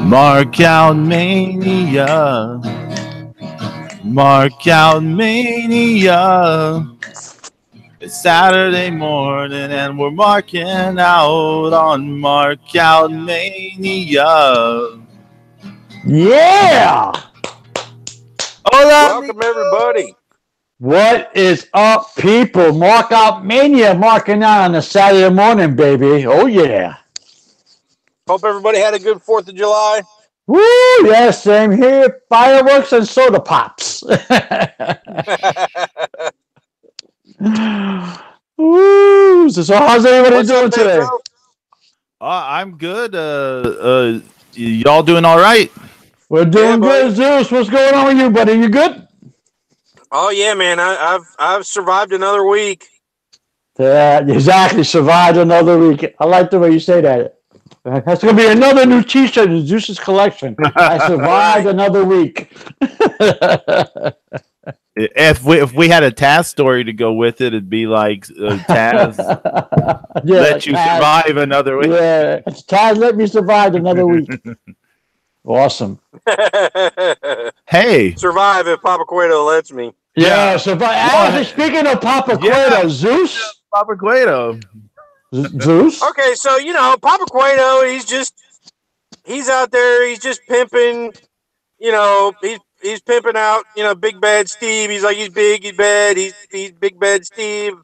Mark out Mania. Mark out Mania. It's Saturday morning and we're marking out on Mark out Mania. Yeah! Hola, Welcome, everybody. What is up, people? Mark out Mania, marking out on a Saturday morning, baby. Oh, yeah. Hope everybody had a good 4th of July. Woo! Yeah, same here. Fireworks and soda pops. Woo! So how's everybody What's doing up, today? Pedro? I'm good. Y'all doing all right? We're doing buddy. good, Zeus. What's going on with you, buddy? You good? Oh yeah, man. I've survived another week. Yeah, exactly. Survived another week. I like the way you say that. That's going to be another new T-shirt in Zeus's collection. I survived another week. If we had a Taz story to go with it, it'd be like Taz let you Taz, survive another week. Yeah, Taz let me survive another week. Awesome. Hey, Survive if Papa Cueto lets me. Yeah, survive. Actually, speaking of Papa Cueto, Zeus. Papa Cueto. Zeus? Okay, so Papa Cueto, he's out there, he's just pimping, he's pimping out, Big Bad Steve. He's like, he's big, he's bad, he's Big Bad Steve.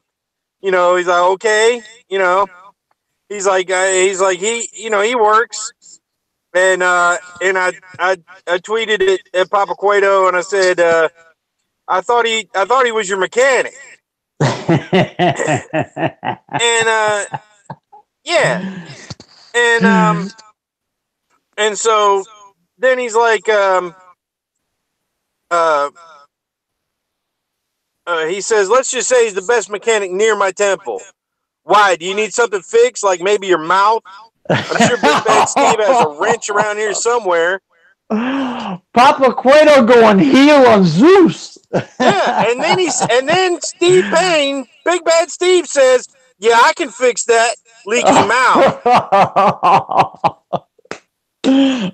He's like, okay, he's like he works. And I tweeted it at Papa Cueto and I said, I thought he was your mechanic. And yeah. And so then he's like he says, let's just say he's the best mechanic near my temple. Why? Do you need something fixed? Like maybe your mouth? I'm sure Big Bad Steve has a wrench around here somewhere. Papa Cueto going heel on Zeus. Yeah, and then Steve Payne, Big Bad Steve says, "Yeah, I can fix that leaky mouth."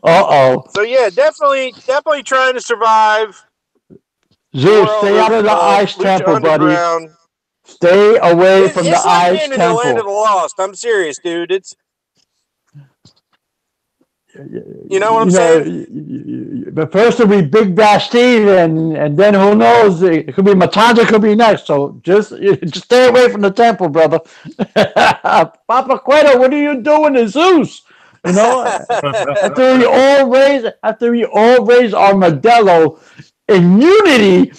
Uh-oh. So yeah, definitely trying to survive. Zeus, stay out of the ice temple, buddy. Stay away from the ice temple. It's like being in the land of the lost. I'm serious, dude. It's you know what I'm saying? But first it'll be Big Bad Steve, and then who knows? It could be Matanza, could be next. So just stay away from the temple, brother. Papa Cueto, what are you doing to Zeus? After we all raise Armadillo in unity,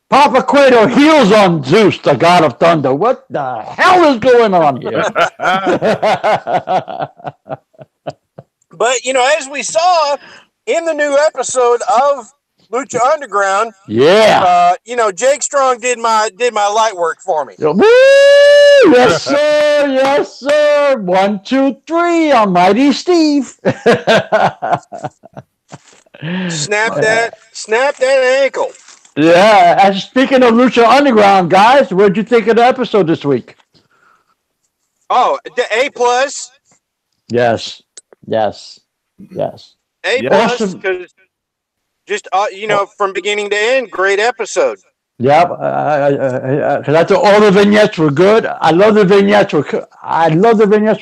Papa Cueto heals on Zeus, the god of thunder. What the hell is going on here? But as we saw in the new episode of Lucha Underground, Jake Strong did my light work for me. Woo! Yes, sir. Yes, sir. 1, 2, 3. Almighty Steve. Snap that ankle. Yeah. And speaking of Lucha Underground, guys, what'd you think of the episode this week? Oh, the A+. Yes. A+, because just from beginning to end, great episode. Yep, because I thought all the vignettes were good. I love the vignettes for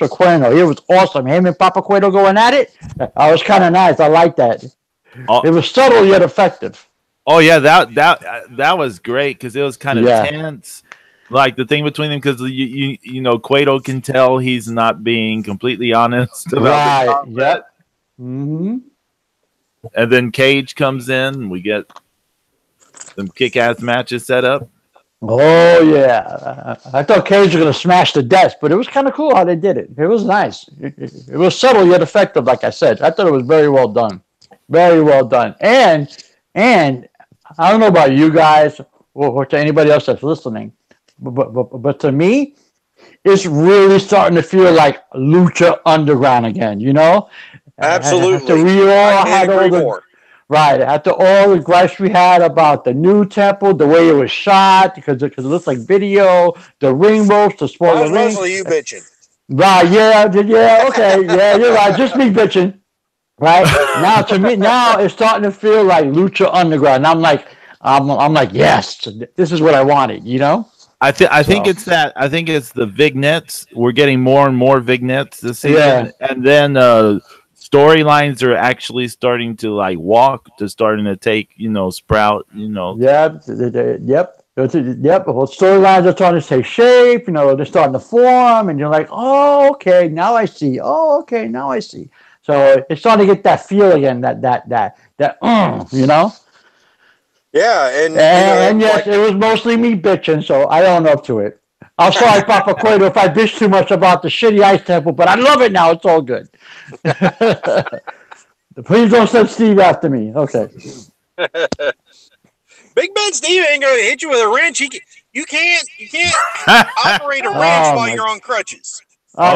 Cueto. It was awesome. Him and Papa Cueto going at it. I was kind of nice. I like that. It was subtle yet effective. Oh yeah, that was great because it was kind of tense. Like the thing between them, because Cueto can tell he's not being completely honest about the combat. Mm-hmm. And then Cage comes in, and we get some kick-ass matches set up. Oh yeah, I thought Cage was gonna smash the desk, but it was kind of cool how they did it. It was nice. It was subtle yet effective, like I said. I thought it was very well done, very well done. And I don't know about you guys or to anybody else that's listening. But to me, it's really starting to feel like Lucha Underground again, Absolutely. After we all had after all the gripes we had about the new temple, the way it was shot, because it looks like video, the ring ropes, the spoiler ring. Mostly you bitching. Right, yeah, okay, yeah, you're right, just me bitching. Right now, to me, now it's starting to feel like Lucha Underground. I'm like, yes, this is what I wanted. I think it's that. I think it's the vignettes. We're getting more and more vignettes this season, and then storylines are actually starting to starting to take sprout. Yep. Yep. Yep. Well, storylines are starting to take shape. They're starting to form, and you're like, oh, okay, now I see. Oh, okay, now I see. So it's starting to get that feel again. Yeah, and yes, it was mostly me bitching, so I own up to it. I'm sorry, Papa Cueto, if I bitch too much about the shitty ice temple, but I love it now. It's all good. Please don't send Steve after me. Okay. Big Ben Steve ain't gonna hit you with a wrench. You can't operate a wrench while you're on crutches. Shit!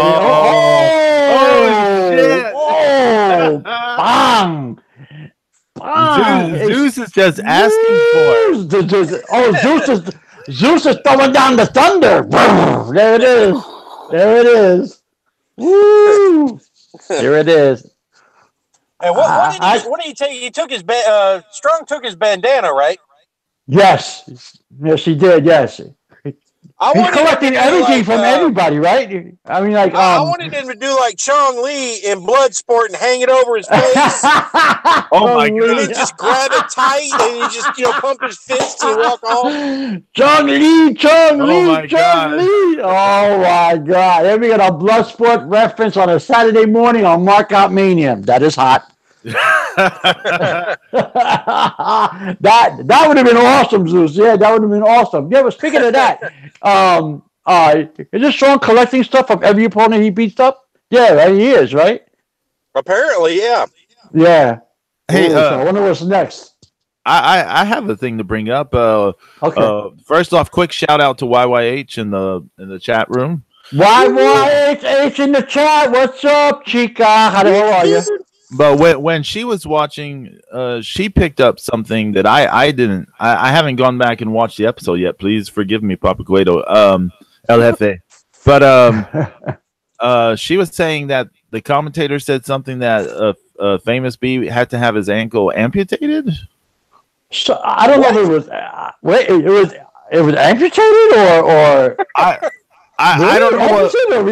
Bang! Zeus is just asking for it. Zeus is throwing down the thunder. There it is. There it is. Woo! There it is. And what did he take? He took his Strong took his bandana, right? Yes, he did. Yes. He's collecting everything from everybody, right? I mean, like, I wanted him to do like Chong Li in Bloodsport and hang it over his face. Oh my god! And then just grab it tight and he just pump his fist and walk off. Chong Li. Oh my god! Then we got a Bloodsport reference on a Saturday morning on Markout Mania. That is hot. that would have been awesome, Zeus. Yeah, that would have been awesome. Yeah, but speaking of that, is this Strong collecting stuff of every opponent he beats up? Yeah, right. He is, right? Apparently, yeah. Yeah. Hey, so I wonder what's next. I have a thing to bring up. Okay. First off, quick shout out to YYH in the chat room. YYH in the chat. What's up, Chica? How are you? But when she was watching, she picked up something that I didn't. I haven't gone back and watched the episode yet. Please forgive me, Papa Cueto, El Jefe. But she was saying that the commentator said something that Famous B had to have his ankle amputated. So I don't know if it was. It was amputated or. I don't know.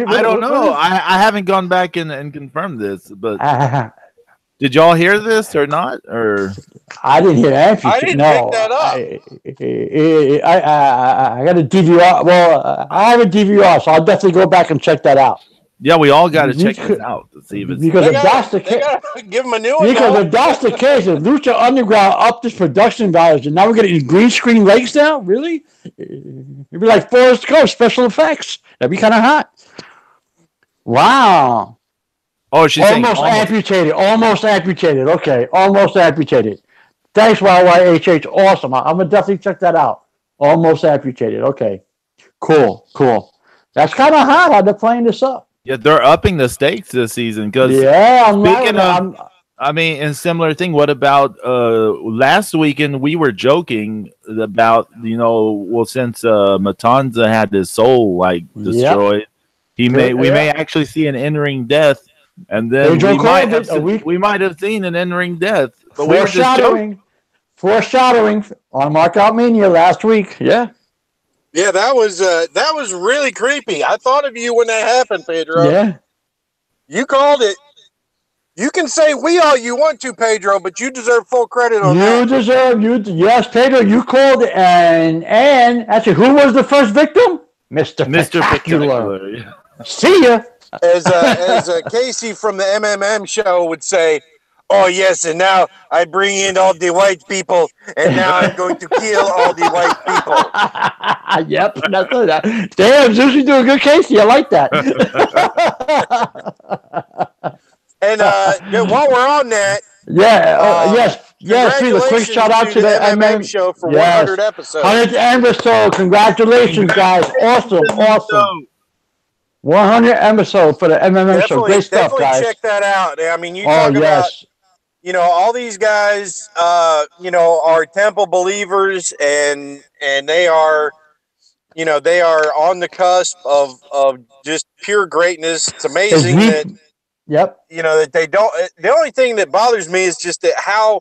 I don't know. I haven't gone back and confirmed this, but. Did y'all hear this or not? Or I didn't hear anything. I didn't pick that up. I got a DVR. Well, I have a DVR, so I'll definitely go back and check that out. Yeah, we all got to check this out to see if it's because if that's the case. Give them a new one. Because if that's the case, if Lucha Underground upped its production values, and now we're getting green screen legs now, really? It'd be like Forrest Gump special effects. That'd be kind of hot. Wow. Oh, she's almost amputated. Almost amputated. Okay, almost amputated. Thanks, YYHH. Awesome. I'm gonna definitely check that out. Almost amputated. Okay, cool. That's kind of hot how they're playing this up. Yeah, they're upping the stakes this season. Because I mean, and similar thing. What about last weekend? We were joking about since Matanza had his soul destroyed, we may actually see an in-ring death. And then we might have seen an in-ring death. But we were just joking. Foreshadowing on Markout Mania last week. Yeah. Yeah, that was really creepy. I thought of you when that happened, Pedro. Yeah. You called it. You can say we all you want to, Pedro, but you deserve full credit on that. Yes, Pedro, you called it. And actually, who was the first victim? Mr. Spectacular. Yeah. See ya. As Casey from the MMM show would say, oh, yes, and now I bring in all the white people, and now I'm going to kill all the white people. Yep, that's it. Damn, Zeus, you doing good, Casey. I like that. And while we're on that, yes, please, a quick shout out to the MMM show for 100 episodes. 100th episode. Congratulations, guys. Awesome. 100 episode for the MMM show. Great stuff, guys. Check that out. I mean, you talk about, all these guys, are temple believers, and they are, they are on the cusp of just pure greatness. It's amazing Yep. You know, that they don't. The only thing that bothers me is just that how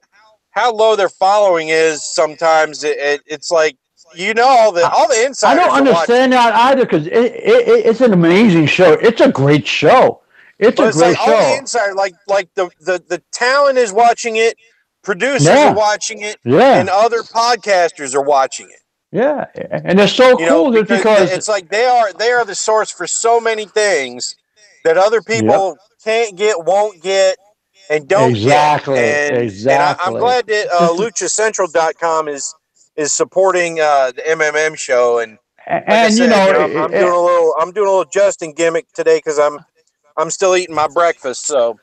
low their following is. Sometimes it's like, you know, all the insiders. I don't understand that either, because it's an amazing show. It's a great show. It's a great show. All the insiders, like the talent is watching it, producers are watching it, and other podcasters are watching it. Yeah, and it's so cool because it's like they are the source for so many things that other people can't get, won't get, and don't get. And I'm glad that LuchaCentral.com is supporting the MMM show. And I said, I'm doing a little Justin gimmick today because I'm still eating my breakfast. So.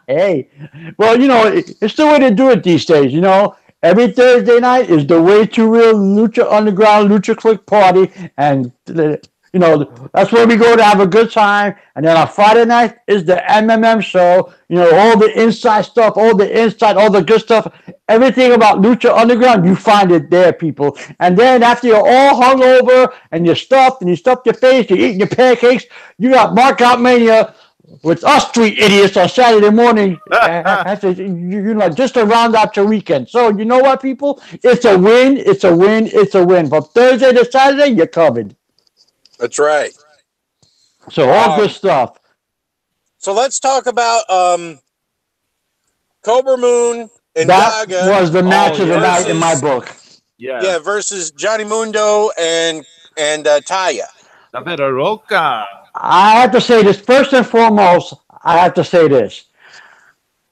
Hey, well, it's the way to do it these days. Every Thursday night is the Way Too Real Lucha Underground Lucha Click party, and that's where we go to have a good time. And then on Friday night is the MMM show. All the inside stuff, all the good stuff, everything about Lucha Underground, you find it there, people. And then after you're all hungover and you're stuffed and you stuffed your face, you're eating your pancakes, you got Markout Mania with us three idiots on Saturday morning, just to round out your weekend. So you know what, people? It's a win. It's a win. It's a win. From Thursday to Saturday, you're covered. That's right. So all good stuff. So let's talk about Cobra Moon and that Daga. That was the match of the night in my book. Yeah, versus Johnny Mundo and Taya. La Vera Roca. I have to say this. First and foremost, I have to say this.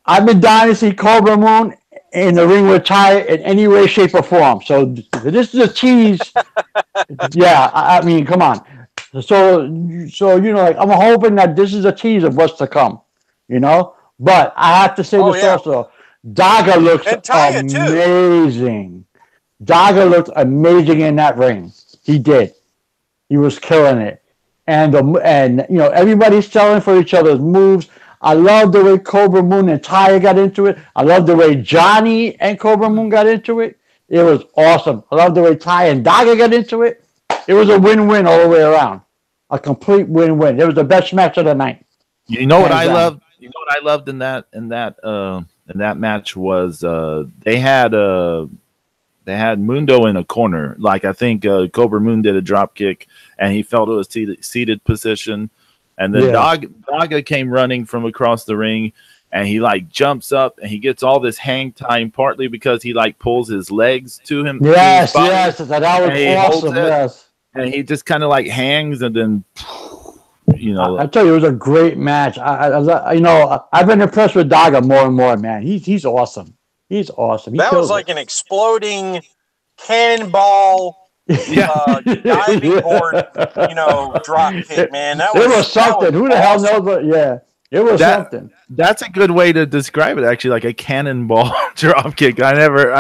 I've been dying to see Cobra Moon in the ring with Taya in any way, shape, or form. So this is a tease. Yeah, I mean, come on. So I'm hoping that this is a tease of what's to come. But I have to say also. Daga looks amazing. Daga looked amazing in that ring. He did. He was killing it. And everybody's selling for each other's moves. I love the way Cobra Moon and Taya got into it. I love the way Johnny and Cobra Moon got into it. It was awesome. I love the way Taya and Daga got into it. It was a win-win all the way around. A complete win-win. It was the best match of the night. You know what I loved? You know what I loved in that match was they had Mundo in a corner. Like I think Cobra Moon did a drop kick and he fell to a seated position, and then Daga came running from across the ring, and he jumps up and he gets all this hang time, partly because he pulls his legs to him. Yes, that was awesome. Yes, and he just kind of hangs, and then I tell you, it was a great match. I've been impressed with Daga more and more, man. He's awesome. He's awesome. That was like an exploding cannonball diving board, drop kick, man. It was something. Who the hell knows what? It was something. That's a good way to describe it, actually, like a cannonball drop kick. I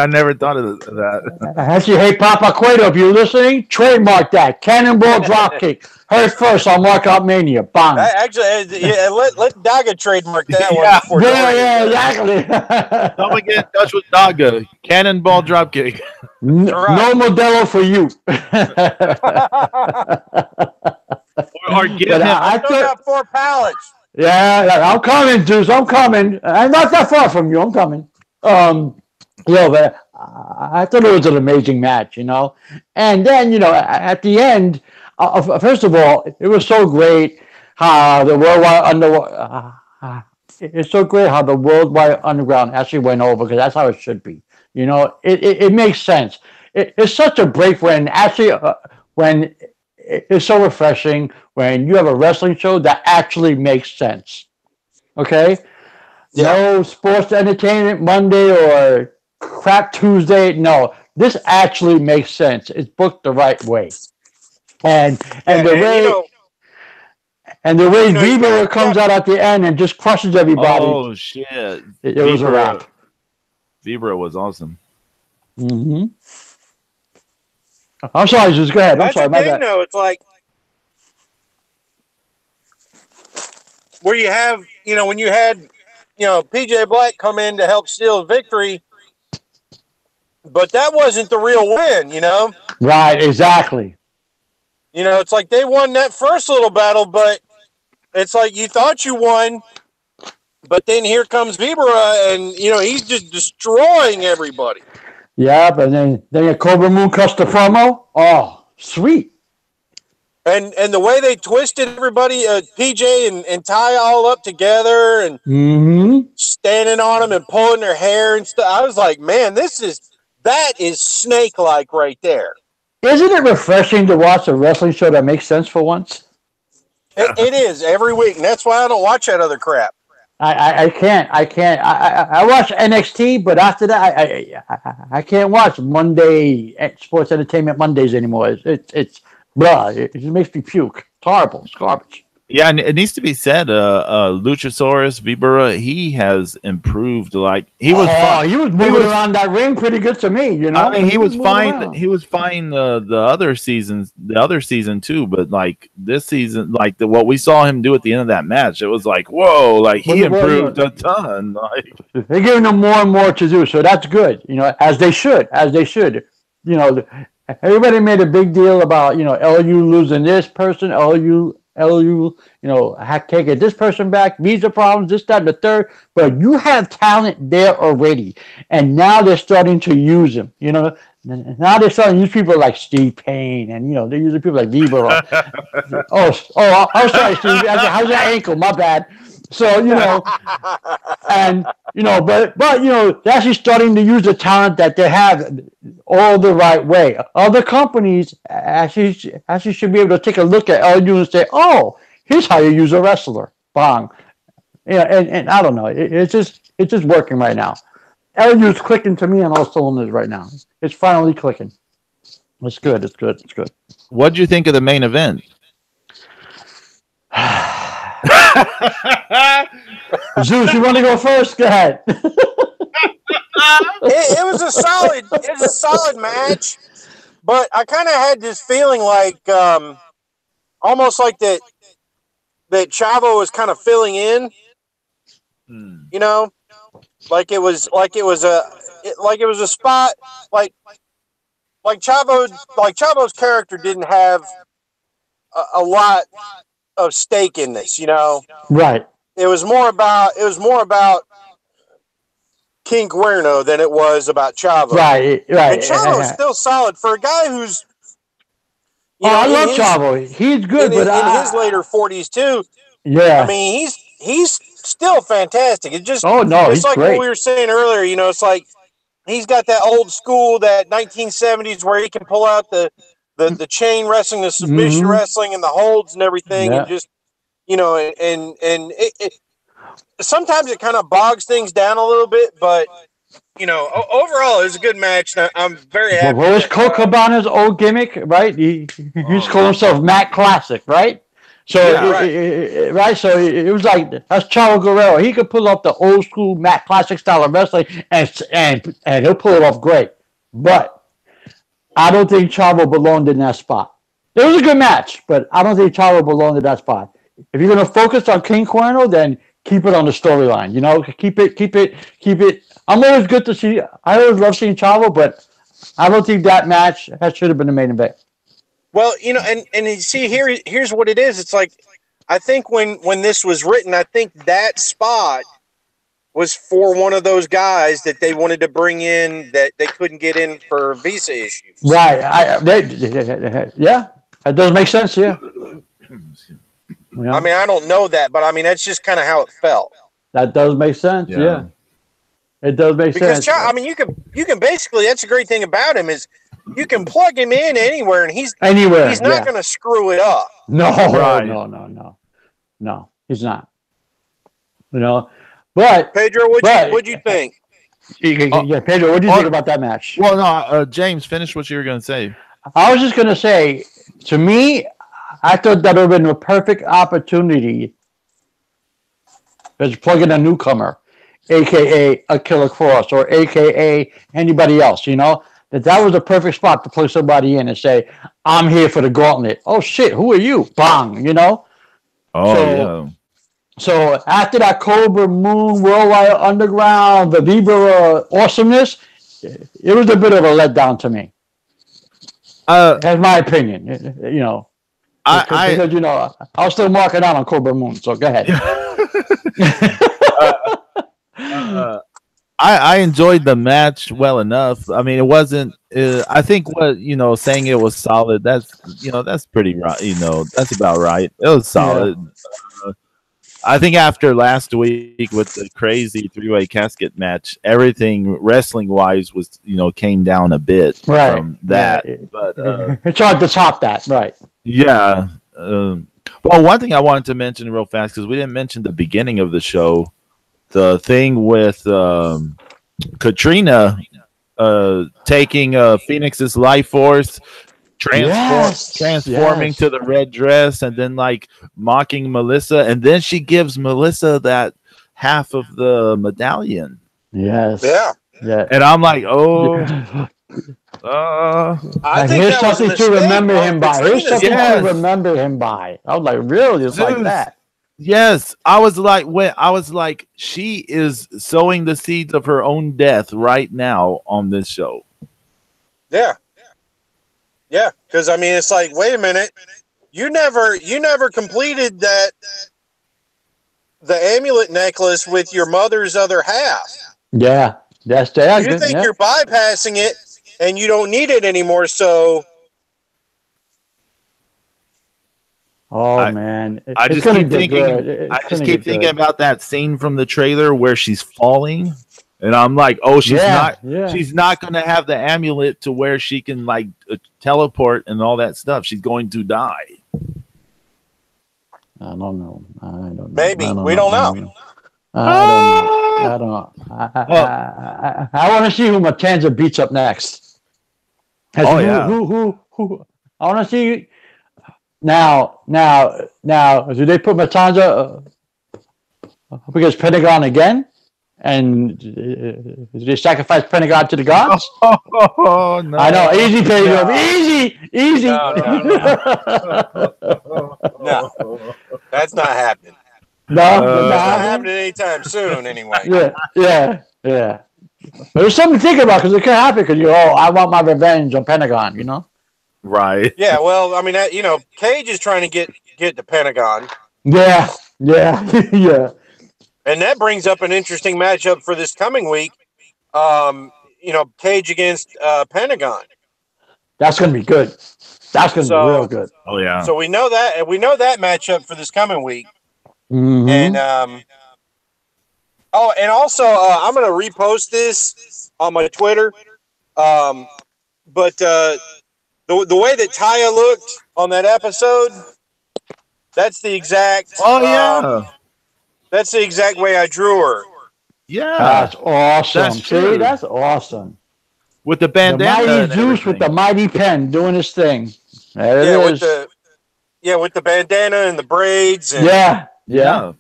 never thought of that. Actually, hey, Papa Cueto, if you're listening, trademark that. Cannonball drop kick. Heard first on Markout Mania. Bang. Actually, let Daga trademark that one. Yeah, exactly. Don't get in touch with Daga. Cannonball drop kick. No Modelo for you. or give him. I still got 4 pallets. Yeah, I'm coming, Zeus. I'm coming. I'm not that far from you. I'm coming. But I thought it was an amazing match, And then, at the end, first of all, it was so great how the Worldwide Underground actually went over, because that's how it should be. It makes sense. It's such a break when it's so refreshing when you have a wrestling show that actually makes sense. Okay? Yeah. No sports entertainment Monday or crap Tuesday. No, this actually makes sense. It's booked the right way. And the way Vibra comes out at the end and just crushes everybody. Oh shit! It was a wrap. Vibra was awesome. Mm-hmm. I'm sorry, just go ahead. That's the thing, though. It's like where you have, when you had, PJ Black come in to help steal victory, but that wasn't the real win, Right, exactly. It's like they won that first little battle, but it's like you thought you won, but then here comes Vibra, and he's just destroying everybody. Yeah, but then Cobra Moon cuts the promo. Oh, sweet. And the way they twisted everybody, PJ and Ty all up together and standing on them and pulling their hair and stuff. I was like, man, that is snake-like right there. Isn't it refreshing to watch a wrestling show that makes sense for once? It is every week, and that's why I don't watch that other crap. I can't. I watch NXT, but after that, I can't watch Monday Sports Entertainment Mondays anymore. It's blah. It just makes me puke. It's horrible. It's garbage. Yeah, and it needs to be said, Luchasaurus Vibra, he has improved. Like he was moving around that ring pretty good to me. I mean, he was fine. Around. He was fine the other season too. But like this season, like what we saw him do at the end of that match, it was like, whoa! Like he improved a ton. Like they're giving him more and more to do, so that's good. As they should. Everybody made a big deal about LU losing this person, LU, can't get this person back, visa problems, this, that, and the third. But you have talent there already. And now they're starting to use them. Now they're starting to use people like Steve Payne, and they're using people like Vibra. I'm sorry, Steve. How's that ankle? My bad. So, and, but they're actually starting to use the talent that they have all the right way. Other companies actually should be able to take a look at LU and say, oh, here's how you use a wrestler. Bang. And I don't know. It's just working right now. LU's clicking to me on all cylinders right now. It's finally clicking. It's good. What do you think of the main event? Zeus, you want to go first? Go ahead. It was a solid match, but I kind of had this feeling like almost like that Chavo was kind of filling in. Like it was a spot like Chavo's character didn't have a lot of stake in this, Right. It was more about King Cuerno than it was about Chavo. Right. And Chavo's still solid for a guy who's. I love Chavo. He's good, but in his later 40s too. Yeah. I mean, he's still fantastic. It just it's like great. what we were saying earlier. It's like he's got that old school, that 1970s where he can pull out the chain wrestling, the submission wrestling, and the holds and everything, and just and it sometimes it kind of bogs things down a little bit, but overall it was a good match. I'm very happy. What was Colt Cabana's old gimmick, right? He used to call himself Matt Classic, right? So So it was like that's Chavo Guerrero. He could pull off the old school Matt Classic style of wrestling, and he'll pull it off great. But I don't think Chavo belonged in that spot. It was a good match, but I don't think Chavo belonged in that spot. If you're going to focus on King Cuerno, then keep it on the storyline. Keep it. I'm always good to see. I always love seeing Chavo, but I don't think that match should have been the main event. Well, and you see here's what it is. It's like I think when this was written, I think that spot was for one of those guys that they wanted to bring in that they couldn't get in for visa issues. Right. Yeah. That does make sense. Yeah. I mean, I don't know that, but I mean, that's just kind of how it felt. That does make sense. Yeah. It does make sense. Because I mean, you can basically. That's the great thing about him is you can plug him in anywhere, and he's not going to screw it up. No, right. No, he's not. But Pedro, what'd you think? Yeah, Pedro, what do you think about that match? Well, no, James, finish what you were going to say. I was just going to say, to me, I thought that would have been a perfect opportunity to plug in a newcomer, a.k.a. a Killer Cross, or a.k.a. anybody else, that was a perfect spot to plug somebody in and say, I'm here for the gauntlet. Oh, shit, who are you? Bang, So after that Cobra Moon, Worldwide Underground, the Vibra awesomeness, it was a bit of a letdown to me. That's my opinion, Because you know, I was still marking out on Cobra Moon. So go ahead. I enjoyed the match well enough. I mean, it wasn't. I think saying it was solid. That's pretty right. That's about right. It was solid. Yeah. I think after last week with the crazy 3-way casket match, everything wrestling wise was came down a bit from that. Yeah. But it's hard to top that, right? Yeah. Well, one thing I wanted to mention real fast because we didn't mention the beginning of the show. The thing with Katrina taking Phoenix's life force, transforming to the red dress, and then like mocking Melissa, and then she gives Melissa that half of the medallion. Yes. Yeah. And I'm like, oh. I think here's something to remember him by. Here's something to remember him by. I was like, really? It's like that. Yes, I was like, she is sowing the seeds of her own death right now on this show. Yeah, because I mean, it's like, wait a minute, you never completed the amulet necklace with your mother's other half. Yeah, that's that. You think you're bypassing it, and you don't need it anymore, so. Man! I just keep thinking about that scene from the trailer where she's falling, and I'm like, "Oh, she's not going to have the amulet to where she can like teleport and all that stuff. She's going to die." I don't know. Maybe we don't know. I don't know. I want to see who Matanza beats up next. Who? I want to see. Now, do they put Matanza up against Pentagon again? And do they sacrifice Pentagon to the gods? Oh, no. I know, easy, Pentagon, easy. No, that's not happening. No, not happening anytime soon, anyway. Yeah. But there's something to think about because it could happen. Because I want my revenge on Pentagon. Right. Yeah, well, I mean, Cage is trying to get the Pentagon. Yeah. And that brings up an interesting matchup for this coming week. Cage against Pentagon. That's going to be good. That's going to be real good. Oh yeah. So we know that matchup for this coming week. Mm-hmm. And and also I'm going to repost this on my Twitter. But the way that Taya looked on that episode, that's the exact. Oh yeah. That's the exact way I drew her. Yeah, that's awesome. See, that's awesome. With the bandana, the mighty Zeus with the mighty pen doing his thing. There it is. With the bandana and the braids. And, yeah.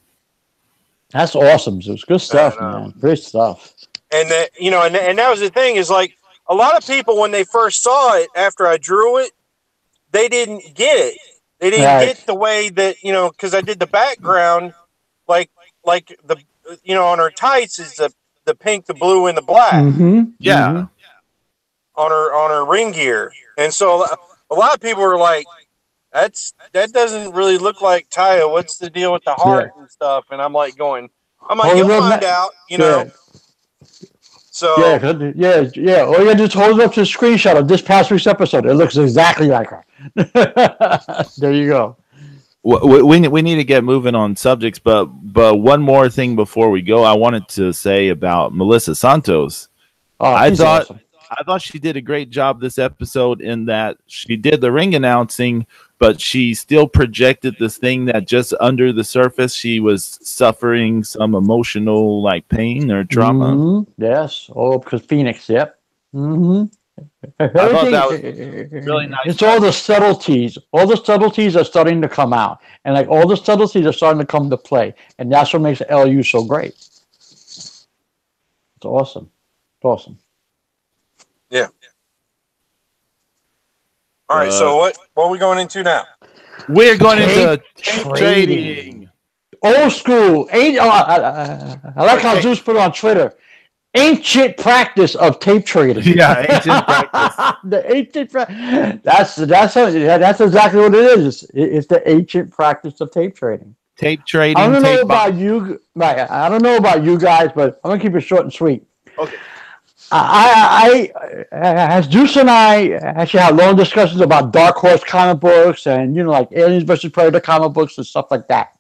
That's awesome, Zeus. Good stuff, man. Great stuff. And that and that was the thing is like. A lot of people, when they first saw it after I drew it, they didn't get it. They didn't get the way that, because I did the background, like the, on her tights is the pink, the blue, and the black. Mm-hmm. Yeah. Mm-hmm. On her ring gear. And so a lot of people were like, that doesn't really look like Taya. What's the deal with the heart and stuff? And I'm like, you'll find out, Yeah. So yeah. All you gotta do is hold it up to the screenshot of this past week's episode. It looks exactly like her. There you go. We need to get moving on subjects, but one more thing before we go, I wanted to say about Melissa Santos. I thought she did a great job this episode in that she did the ring announcing, but she still projected this thing that just under the surface she was suffering some emotional pain or trauma. Mm-hmm. Yes. Oh, because Phoenix. Yep. Mm-hmm. I thought that was really nice. It's all the subtleties. All the subtleties are starting to come out, and all the subtleties are starting to come to play, and that's what makes LU so great. It's awesome. Yeah. All right. So what are we going into now? We're going into trading. Old school. I like how Zeus put it on Twitter. ancient practice of tape trading. Yeah, ancient practice. The ancient that's exactly what it is. It's the ancient practice of tape trading. Tape trading. I don't know about you, right? I don't know about you guys, but I'm gonna keep it short and sweet. Okay. As Zeus and I actually had long discussions about Dark Horse comic books and like Aliens versus Predator comic books and stuff like that.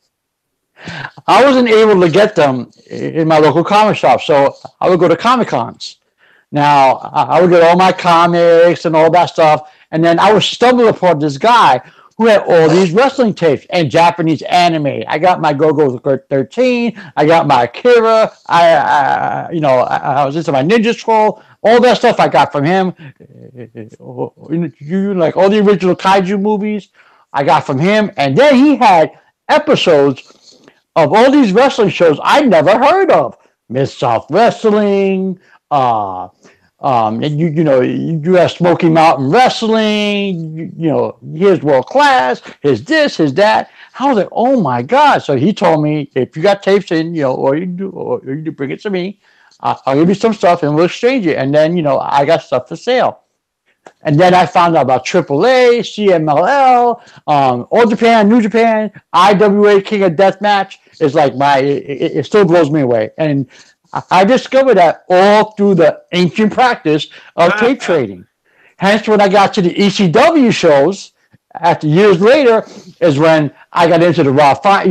I wasn't able to get them in my local comic shop, so I would go to Comic Cons. Now I would get all my comics and all that stuff, and then I would stumble upon this guy who had all these wrestling tapes and Japanese anime. I got my Go-Go 13. I got my Akira. I was into my Ninja Scroll. All that stuff I got from him. Like all the original kaiju movies, I got from him. And then he had episodes of all these wrestling shows I never heard of. Mid-South Wrestling. You have Smoky Mountain Wrestling, here's World Class, here's this, here's that. I was like, oh my God. So he told me, if you got tapes in, or you do bring it to me, I'll give you some stuff and we'll exchange it. And then, I got stuff for sale. And then I found out about AAA, CMLL, All Japan, New Japan, IWA King of Deathmatch. It's like it still blows me away. And I discovered that all through the ancient practice of tape trading. Hence, when I got to the ECW shows, after years later, is when I got into the raw fight,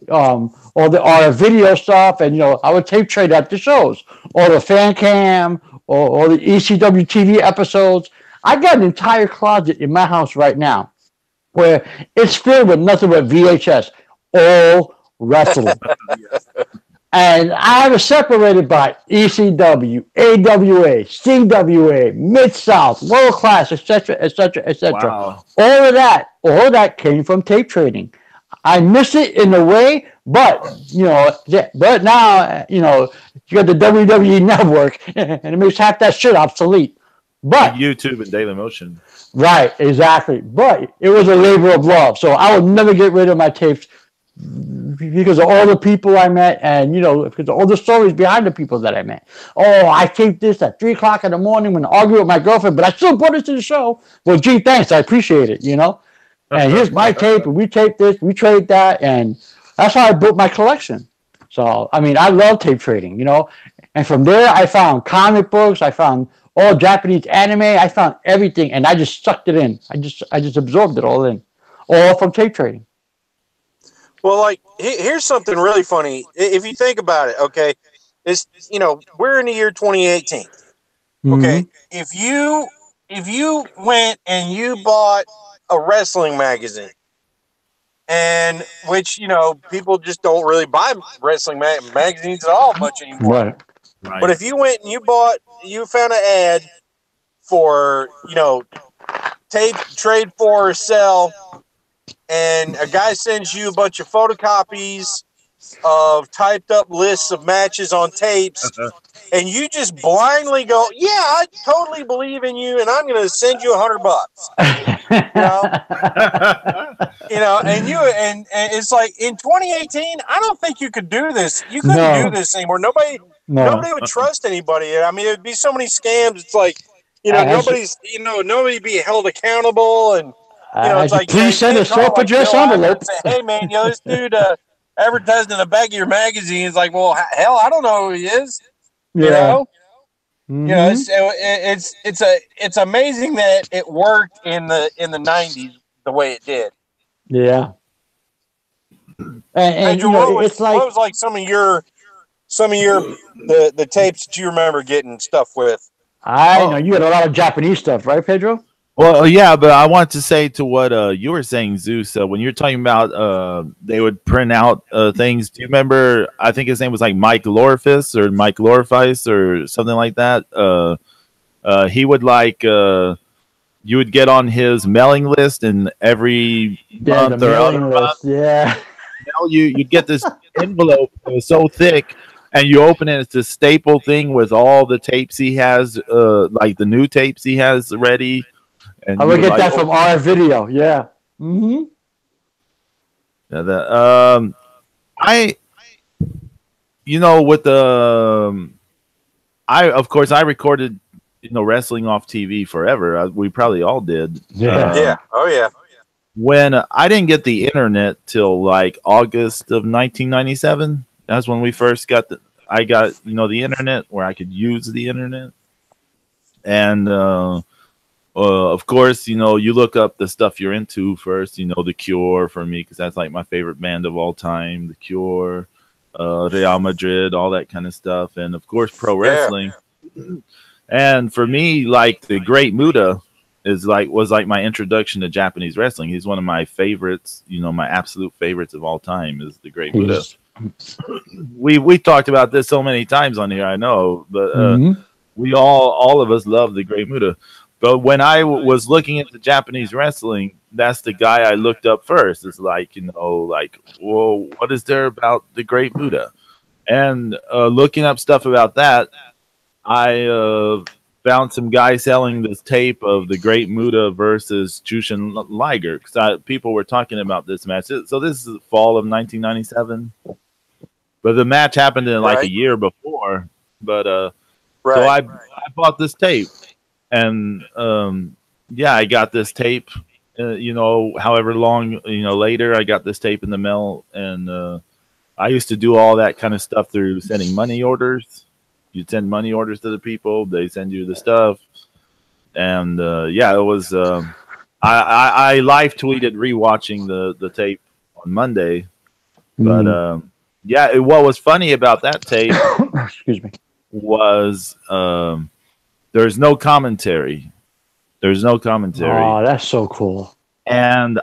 all the RF video stuff, and I would tape trade at the shows, or the fan cam, or the ECW TV episodes. I got an entire closet in my house right now, where it's filled with nothing but VHS, all wrestling. And I was separated by ECW, AWA, CWA, Mid-South, World Class, etc., etc., etc. Wow. All of that came from tape trading. I miss it in a way, but but now you got the WWE Network, and it makes half that shit obsolete. But YouTube and Daily Motion. Right, exactly. But it was a labor of love, so I would never get rid of my tapes. Because of all the people I met, and because of all the stories behind the people that I met. Oh, I taped this at 3 o'clock in the morning when I argued with my girlfriend, but I still brought it to the show. Well, gee, thanks, I appreciate it. And here's my tape, and we taped this, we trade that, and that's how I built my collection. So, I mean, I love tape trading, and from there I found comic books, I found all Japanese anime, I found everything, and I just sucked it in. I just absorbed it all in, all from tape trading. Well, like, here's something really funny. If you think about it, okay, it's we're in the year 2018. Okay, if you went and you bought a wrestling magazine, and which people just don't really buy wrestling magazines at all much anymore. Right. But if you went and you found an ad for tape trade for or sell. And a guy sends you a bunch of photocopies of typed up lists of matches on tapes, and you just blindly go, "Yeah, I totally believe in you, and I'm going to send you $100." And it's like in 2018, I don't think you could do this. You couldn't do this anymore. Nobody would trust anybody. I mean, it'd be so many scams. It's like nobody be held accountable and. It's like please send a soap address envelope. Say, hey man, this dude advertised in the back of your magazine. It's like, well, hell, I don't know who he is. It's amazing that it worked in the 90s the way it did. Yeah. And what was like some of your the tapes that you remember getting stuff with? I know you had a lot of Japanese stuff, right, Pedro? Well, yeah, but I want to say to what you were saying, Zeus, when you're talking about they would print out things. Do you remember? I think his name was like Mike Lorfis or Mike Lorfice or something like that. He would you would get on his mailing list, and every month or other month, you'd get this envelope. It was so thick. And you open it, it's a staple thing with all the tapes he has, like the new tapes he has ready. And I would get that from our video, yeah. Mm-hmm. Yeah, of course, I recorded, wrestling off TV forever. We probably all did. Yeah. Oh yeah. When I didn't get the internet till like August of 1997. That's when we first got I got the internet where I could use the internet, and of course, you look up the stuff you're into first. The Cure for me, because that's like my favorite band of all time. The Cure, Real Madrid, all that kind of stuff, and of course, pro wrestling. And for me, like the Great Muta was like my introduction to Japanese wrestling. He's one of my favorites. My absolute favorites of all time is the Great Muta. We talked about this so many times on here, I know, but we all of us love the Great Muta. But when I was looking into Japanese wrestling, that's the guy I looked up first. It's like, well, what is there about the Great Muta? And looking up stuff about that, I found some guy selling this tape of the Great Muta versus Jushin Liger, because people were talking about this match. So this is the fall of 1997, but the match happened in like a year before. But so I bought this tape, and I got this tape. However long later, I got this tape in the mail, and I used to do all that kind of stuff through sending money orders. You send money orders to the people, they send you the stuff, and it was. I live tweeted rewatching the tape on Monday, but what was funny about that tape, excuse me, was there's no commentary. There's no commentary. Oh, that's so cool. And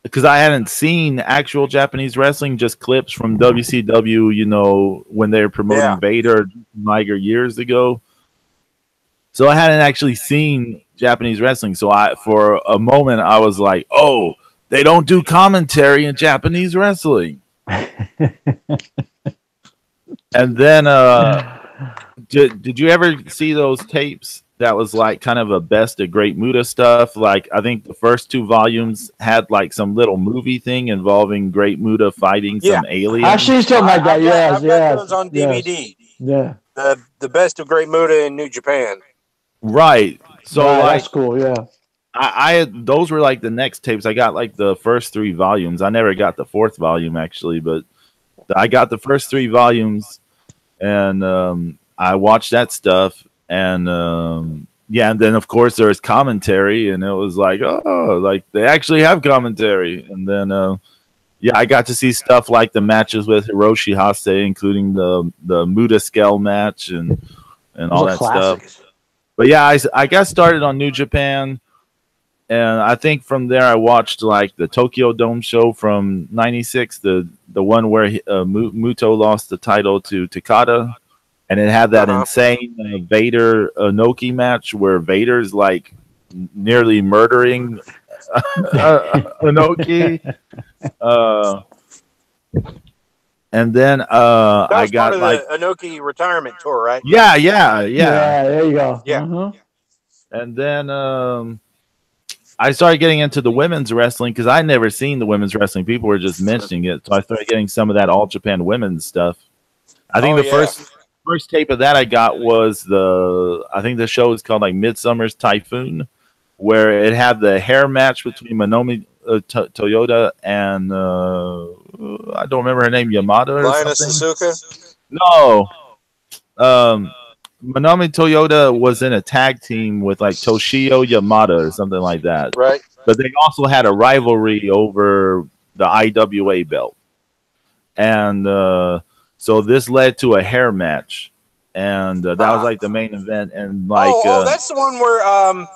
because I hadn't seen actual Japanese wrestling, just clips from WCW, when they were promoting Vader Liger years ago. So I hadn't actually seen Japanese wrestling. So for a moment, I was like, oh, they don't do commentary in Japanese wrestling. And then, did you ever see those tapes? That was like kind of a best of Great Muta stuff. Like I think the first 2 volumes had like some little movie thing involving Great Muta fighting some aliens. I've seen something like that. I've got those on DVD. Yeah. The best of Great Muta in New Japan. Right. So that's cool. Yeah. I those were like the next tapes. I got like the first 3 volumes. I never got the 4th volume actually, but I got the first 3 volumes, and I watched that stuff. And and then of course there was commentary, and it was like, oh, like they actually have commentary. And then I got to see stuff like the matches with Hiroshi Hase, including the Muta Scale match and all that stuff. But I got started on New Japan, and I think from there I watched like the Tokyo Dome show from '96, the one where Muto lost the title to Takada. And it had that insane Vader Inoki match where Vader's like nearly murdering Inoki. And then I got part of like the Inoki retirement tour, right? Yeah. There you go. Yeah. And then I started getting into the women's wrestling because I'd never seen the women's wrestling. People were just mentioning it, so I started getting some of that All Japan women's stuff. I think the first tape of that I got was I think the show is called like Midsummer's Typhoon, where it had the hair match between Minomi Toyota and I don't remember her name, Yamada or Lioness something. Asuka? No. Minomi Toyota was in a tag team with like Toshio Yamada or something like that. Right. But they also had a rivalry over the IWA belt. And so this led to a hair match, and that was like the main event. And like, that's the one where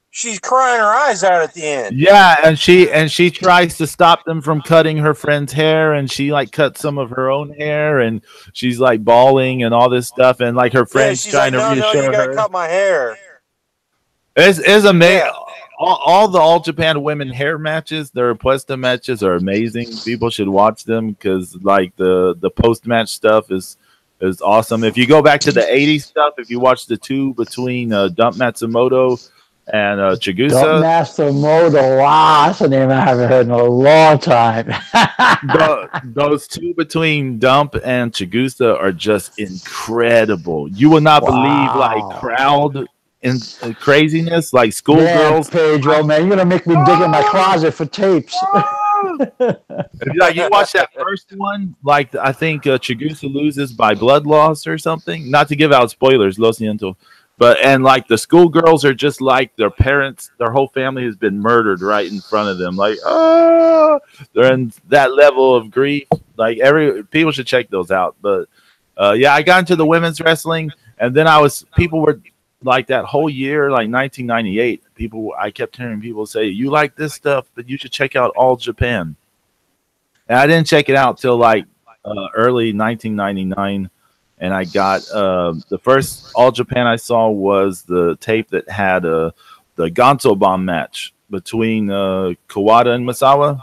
she's crying her eyes out at the end. Yeah, and she tries to stop them from cutting her friend's hair, and she like cuts some of her own hair, and she's like bawling and all this stuff, and like her friend's trying to reassure her. You gotta cut my hair. It's amazing. Yeah. All the All Japan women hair matches, their Apuesta matches are amazing. People should watch them because like the post match stuff is awesome. If you go back to the '80s stuff, if you watch the 2 between Dump Matsumoto and Chigusa. Dumpmaster Moto. Wow, that's a name I haven't heard in a long time. Those two between Dump and Chigusa are just incredible. You will not believe like crowd and craziness, like schoolgirls. Pedro, man, you're gonna make me dig in my closet for tapes. Like you watch that first one, like I think Chigusa loses by blood loss or something. Not to give out spoilers, lo siento. But and like the schoolgirls are just like their parents, their whole family has been murdered right in front of them. Like, they're in that level of grief. Like people should check those out. But yeah, I got into the women's wrestling, and then people were like that whole year, like 1998. I kept hearing people say, "You like this stuff, but you should check out All Japan." And I didn't check it out till like early 1999. And I got the first All Japan I saw was the tape that had the Gonzo Bomb match between Kawada and Misawa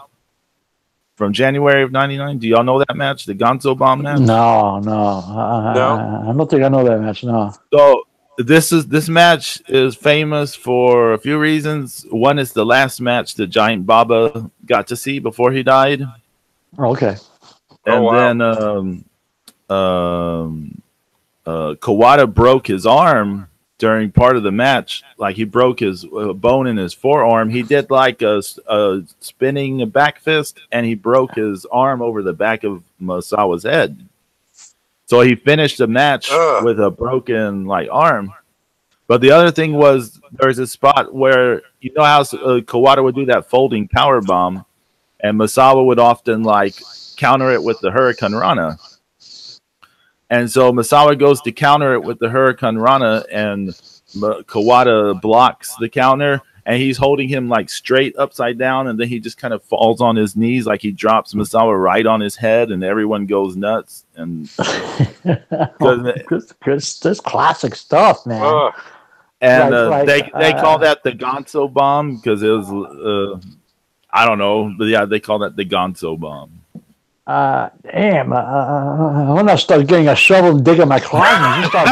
from January of '99. Do y'all know that match, the Gonzo Bomb match? No. I don't think I know that match. No. So this match is famous for a few reasons. One is the last match that Giant Baba got to see before he died. Okay. And then Kawada broke his arm during part of the match. Like he broke his bone in his forearm. He did like a spinning back fist, and he broke his arm over the back of Misawa's head. So he finished the match with a broken like arm. But the other thing was there's a spot where you know how Kawada would do that folding power bomb, and Misawa would often like counter it with the Hurricane Rana. And so Misawa goes to counter it with the Hurricane Rana, and Kawada blocks the counter, and he's holding him like straight upside down, and then he just kind of falls on his knees, like he drops Misawa right on his head, and everyone goes nuts. And this classic stuff, man. And they call that the Gonzo Bomb because it was I don't know, but yeah, they call that the Gonzo Bomb. Damn, when I start getting a shovel and digging my closet and start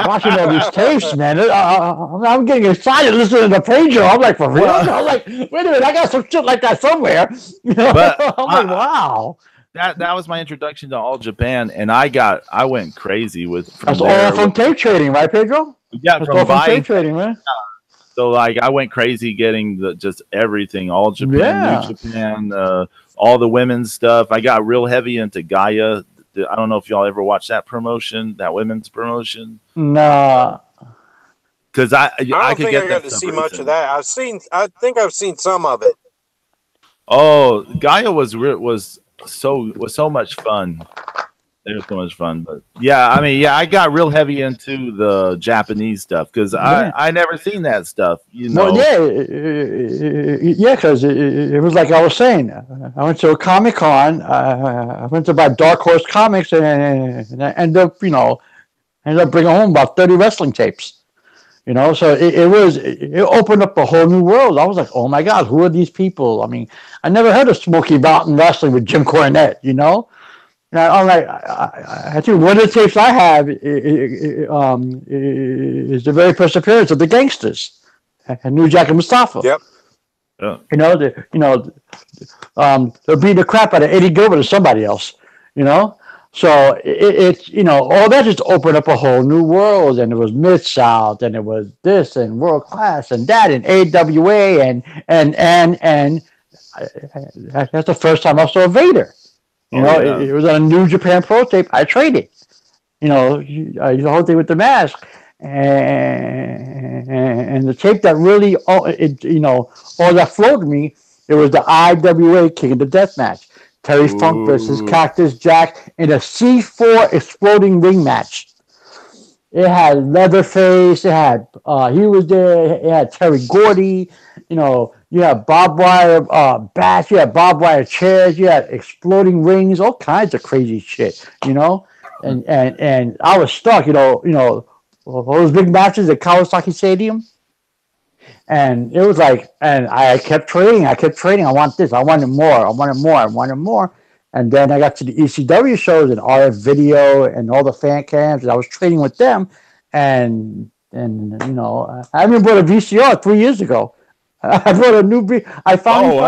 watching all these tapes, man, I'm getting excited listening to Pedro. I'm like, for real? I'm like, wait a minute, I got some shit like that somewhere. You know? But, I'm like, wow. That was my introduction to All Japan, and I went crazy with. That's all from tape trading, right, Pedro? Yeah, that's all from tape trading, man. So like, I went crazy getting just everything, All Japan, New Japan. All the women's stuff. I got real heavy into Gaia. I don't know if y'all ever watched that promotion, that women's promotion. No. Because I could got to see much of that. I think I've seen some of it. Oh, Gaia was so much fun. It was so much fun, but yeah, I mean, yeah, I got real heavy into the Japanese stuff because I never seen that stuff, you know. Yeah, because it was like I was saying. I went to a Comic-Con. I went to buy Dark Horse Comics, and I ended up bringing home about 30 wrestling tapes. You know, so it opened up a whole new world. I was like, oh my God, who are these people? I mean, I never heard of Smoky Mountain Wrestling with Jim Cornette, you know. Now, I'm like, I think one of the tapes I have is the very first appearance of the Gangsters and New Jack and Mustafa. Yep. Yeah. They're beating the crap out of Eddie Gilbert or somebody else. You know, so it's all that just opened up a whole new world, and it was Mid-South, and it was this and World Class and that and AWA and that's the first time I saw Vader. It was on a New Japan Pro tape. I traded. The whole thing with the mask, and the tape that really, all that floated me. It was the IWA King of the Death match, Terry Funk versus Cactus Jack in a C4 exploding ring match. It had Leatherface. It had he was there. It had Terry Gordy. You had barbed wire bats. You had barbed wire chairs. You had exploding rings. All kinds of crazy shit. And I was stuck. All those big matches at Kawasaki Stadium. And it was like, and I kept trading. I want this. I wanted more. And then I got to the ECW shows and RF Video and all the fan cams, and I was trading with them. And And I haven't bought a VCR 3 years ago. I bought a new I finally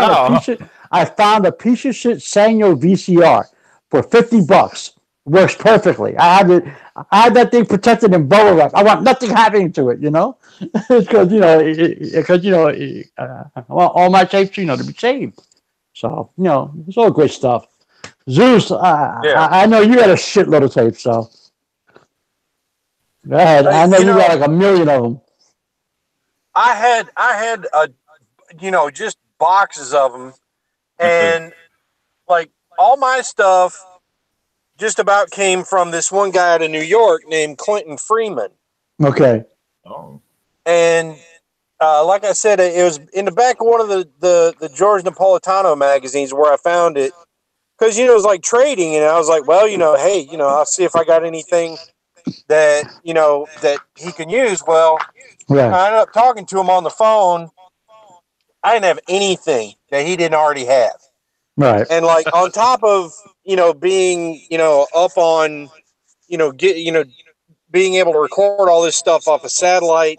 found a piece of shit Sanyo VCR for $50. Works perfectly. I had that thing protected in bubble wrap. I want nothing happening to it, because I want all my tapes, to be saved. So it's all great stuff. Zeus, I know you had a shitload of tapes, so go ahead. I know you got like 1 million of them. I had just boxes of them, and like all my stuff just about came from this one guy out of New York named Clinton Freeman. Okay. Oh. And like I said, it was in the back of one of the George Napolitano magazines where I found it. Because, it was like trading, and I was like, well, hey, I'll see if I got anything that, that he can use. Well, right. I ended up talking to him on the phone. I didn't have anything that he didn't already have. Right. And like on top of, being, up on, being able to record all this stuff off a satellite,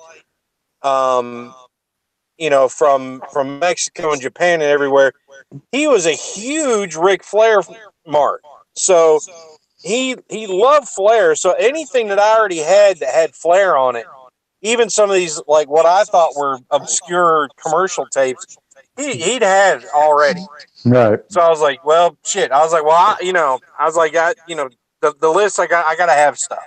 from Mexico and Japan and everywhere, he was a huge Ric Flair mark. So he loved Flair. So anything that I already had that had Flair on it, even some of these, like what I thought were obscure commercial tapes, he'd had already. Right. So I was like, well, shit. I was like, well, the list, I got to have stuff.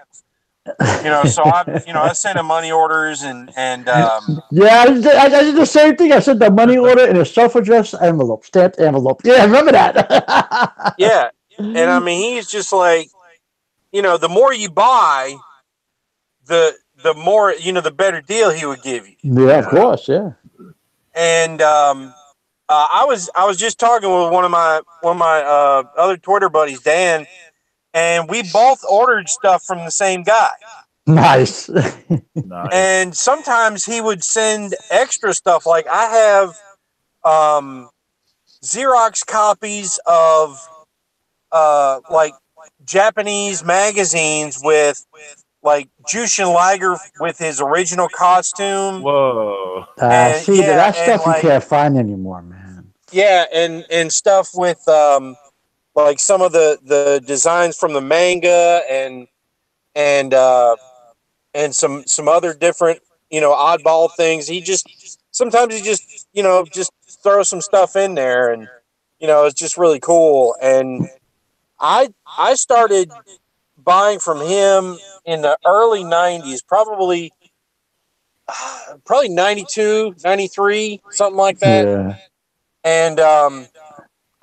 So I sent him money orders and yeah, I did the same thing. I sent the money order in a self-addressed envelope, stamped envelope. Yeah, I remember that. Yeah, and I mean, he's just like, the more you buy, the more the better deal he would give you. Yeah, of course, yeah. And I was just talking with one of my other Twitter buddies, Dan, and we both ordered stuff from the same guy. Nice. And sometimes he would send extra stuff. Like I have Xerox copies of like Japanese magazines with like Jushin Liger with his original costume. Whoa. That stuff you can't find anymore, man. Yeah, and stuff with like some of the designs from the manga and some other different, oddball things. Sometimes he just throws some stuff in there, and it's just really cool. And I started buying from him in the early 90s, probably 92, 93, something like that. Yeah. And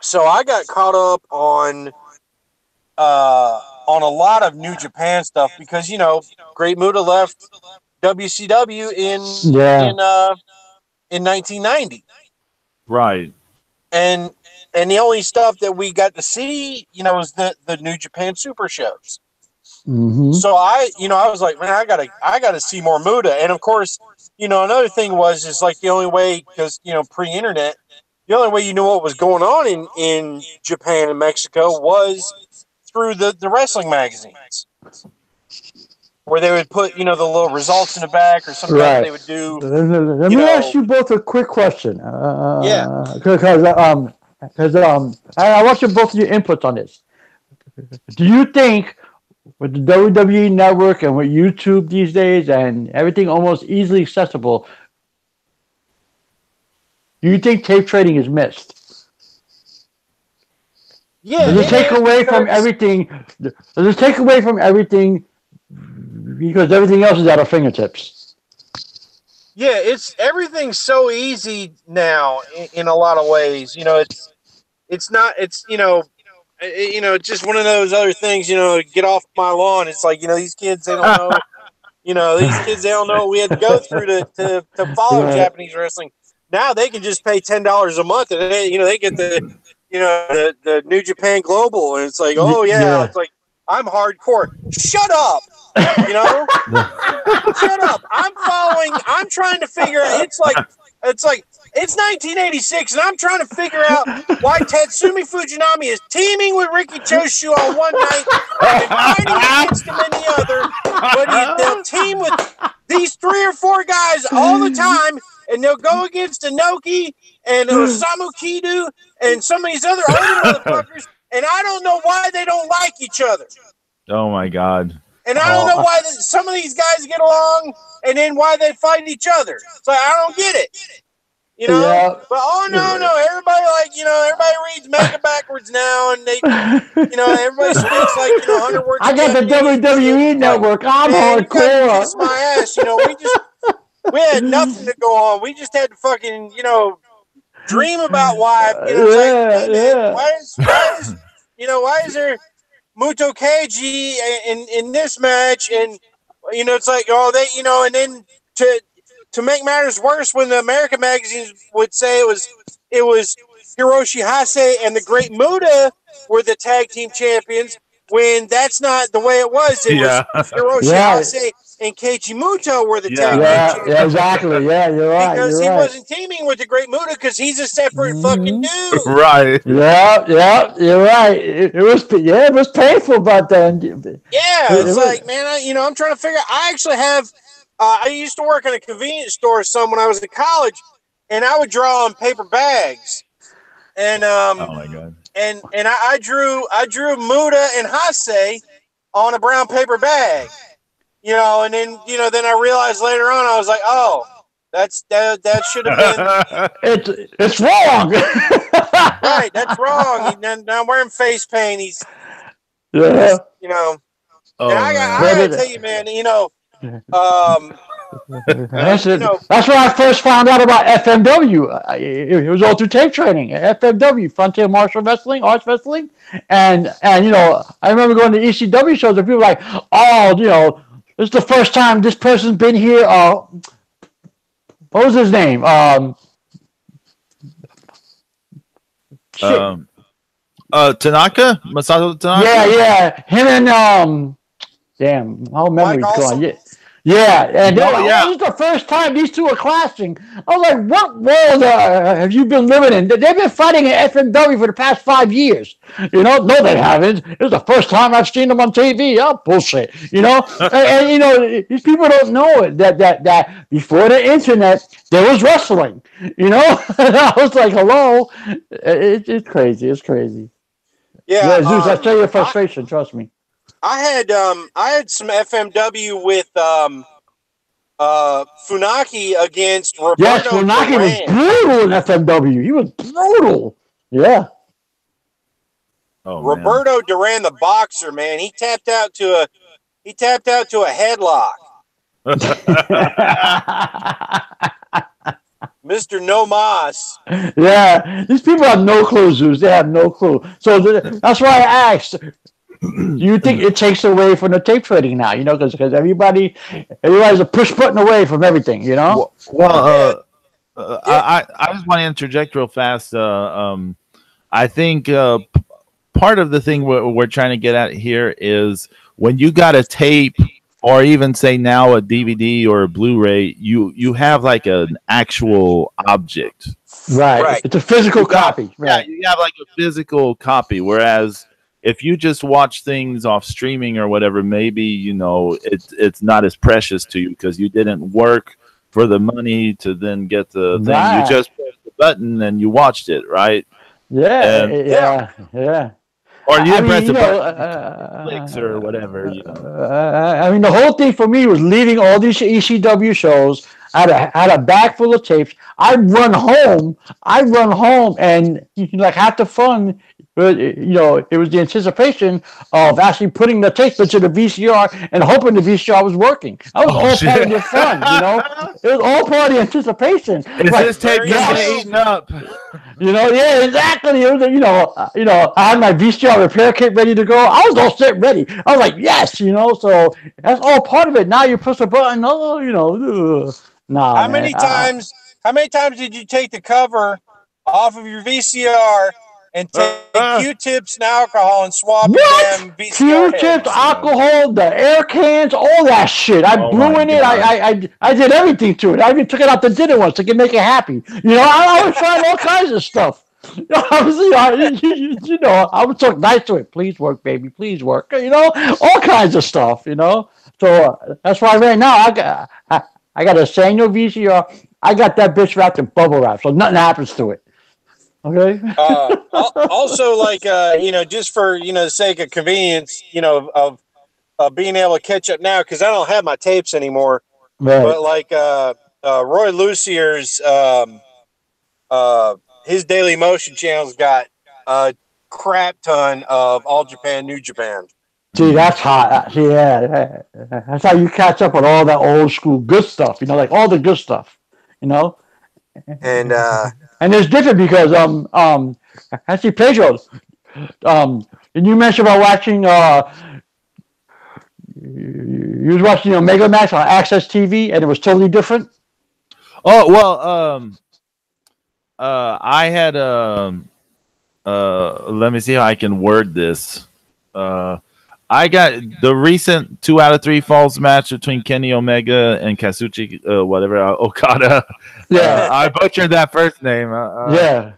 so I got caught up on a lot of New Japan stuff because Great Muta left WCW in 1990. Right. And the only stuff that we got to see, was the New Japan Super shows. Mm-hmm. So I was like, man, I gotta see more Muta. And of course, another thing is like the only way, because pre-internet, the only way you knew what was going on in Japan and Mexico was through the wrestling magazines, where they would put the little results in the back, or sometimes they would do. Let me ask you both a quick question. Because I want both of your inputs on this. Do you think with the WWE Network and with YouTube these days and everything almost easily accessible, do you think tape trading is missed? Yeah. Does it take away from everything? Does it take away from everything because everything else is at our fingertips? Yeah, everything's so easy now in a lot of ways. It's not. It's it's just one of those other things. Get off my lawn. It's like these kids, they don't know. These kids, they don't know what we had to go through to follow Japanese wrestling. Now they can just pay $10 a month, and they get the the New Japan Global, and it's like, oh yeah, it's like, I'm hardcore. Shut up, shut up. I'm trying to figure out. It's like it's 1986, and I'm trying to figure out why Tatsumi Fujinami is teaming with Riki Choshu on one night and fighting against him in the other, but they'll team with these 3 or 4 guys all the time, and they'll go against Inoki and Osamu Kido and some of these other older motherfuckers, and I don't know why they don't like each other. Oh my God! And I don't know why some of these guys get along, and then why they fight each other. So I don't get it. You know, but no, everybody everybody reads manga backwards now, and they, everybody speaks like 100 words. I got the WWE network. I'm hardcore. Kiss my ass. We had nothing to go on. We just had to fucking dream about why. Why is there Muto Keiji in this match, and it's like and then to make matters worse, when the American magazines would say it was Hiroshi Hase and the Great Muta were the tag team champions, when that's not the way it was. It was Hiroshi Hase and Keiji Muto were the tag team champions. Yeah, exactly. Yeah, you're right. Because he wasn't teaming with the Great Muta because he's a separate fucking dude. Right. Yeah, you're right. It was painful back then. Yeah, it's like, man, I'm trying to figure. I actually have. I used to work in a convenience store when I was in college, and I would draw on paper bags. And oh my God! And I drew Muta and Hase on a brown paper bag, and then then I realized later on, I was like, oh, that should have been it's wrong. Right, that's wrong. Now I'm wearing face paint. He's Oh, and I gotta tell you, man, that's where I first found out about FMW. It was all through tape training. FMW, Frontier Martial Wrestling, Arts Wrestling, and I remember going to ECW shows and people were like, oh, this is the first time this person's been here. What was his name? Tanaka, Masato Tanaka. Yeah, him and damn, how memory's gone. Yeah, and this is the first time these two are clashing. I was like, what world have you been living in? They've been fighting at FMW for the past 5 years. No, they haven't. This is the first time I've seen them on TV. Oh, bullshit. And these people don't know it, that before the internet, there was wrestling. I was like, hello. It's crazy. It's crazy. Yeah, Zeus, I tell your frustration. Trust me. I had some FMW with Funaki against Roberto. Yes, Funaki was brutal in FMW. He was brutal. Yeah. Oh, Roberto Duran, the boxer, man, he tapped out to a headlock. Mr. No Mas. Yeah, these people have no clue, Zeus. They have no clue. So that's why I asked. Do you think it takes away from the tape trading now? Because everybody's a push button away from everything. I just want to interject real fast. I think part of the thing we're trying to get at here is when you got a tape, or even say now a DVD or a Blu-ray, you have like an actual object. Right. It's a physical copy. Right. Yeah, you have like a physical copy, whereas if you just watch things off streaming or whatever, maybe, it's not as precious to you because you didn't work for the money to then get the thing. Right. You just pressed the button and you watched it, right? Yeah. Or you didn't press the button, clicks or whatever. The whole thing for me was leaving all these ECW shows. I had a bag full of tapes. I'd run home and half the fun. It was the anticipation of actually putting the tape into the VCR and hoping the VCR was working. That was all part of the fun, It was all part of the anticipation. Is this tape getting eaten up? Yeah, exactly. It was, I had my VCR repair kit ready to go. I was all set ready. I was like, yes, so that's all part of it. Now you push a button. Nah. How many times did you take the cover off of your VCR and take Q-tips and alcohol and swab them VCR Q-tips, alcohol, the air cans, all that shit. I blew in it. I did everything to it. I even took it out to dinner once to make it happy. I was trying all kinds of stuff. Obviously, I would talk nice to it. Please work, baby. Please work. All kinds of stuff. So that's why right now I got a Sanyo VCR. I got that bitch wrapped in bubble wrap, so nothing happens to it. Okay. Also, like just for the sake of convenience, of being able to catch up now because I don't have my tapes anymore. Right. But like Roy Lucier's his Daily Motion channel's got a crap ton of All Japan, New Japan. See, that's hot. See, yeah, that's how you catch up with all that old school good stuff. Like all the good stuff. And it's different because actually Pedro, did you mention about watching you was watching Mega Max on Access TV and it was totally different? Oh well, I had let me see how I can word this. I got the recent 2 out of 3 falls match between Kenny Omega and Kazuchi Okada. Yeah, I butchered that first name. Yeah,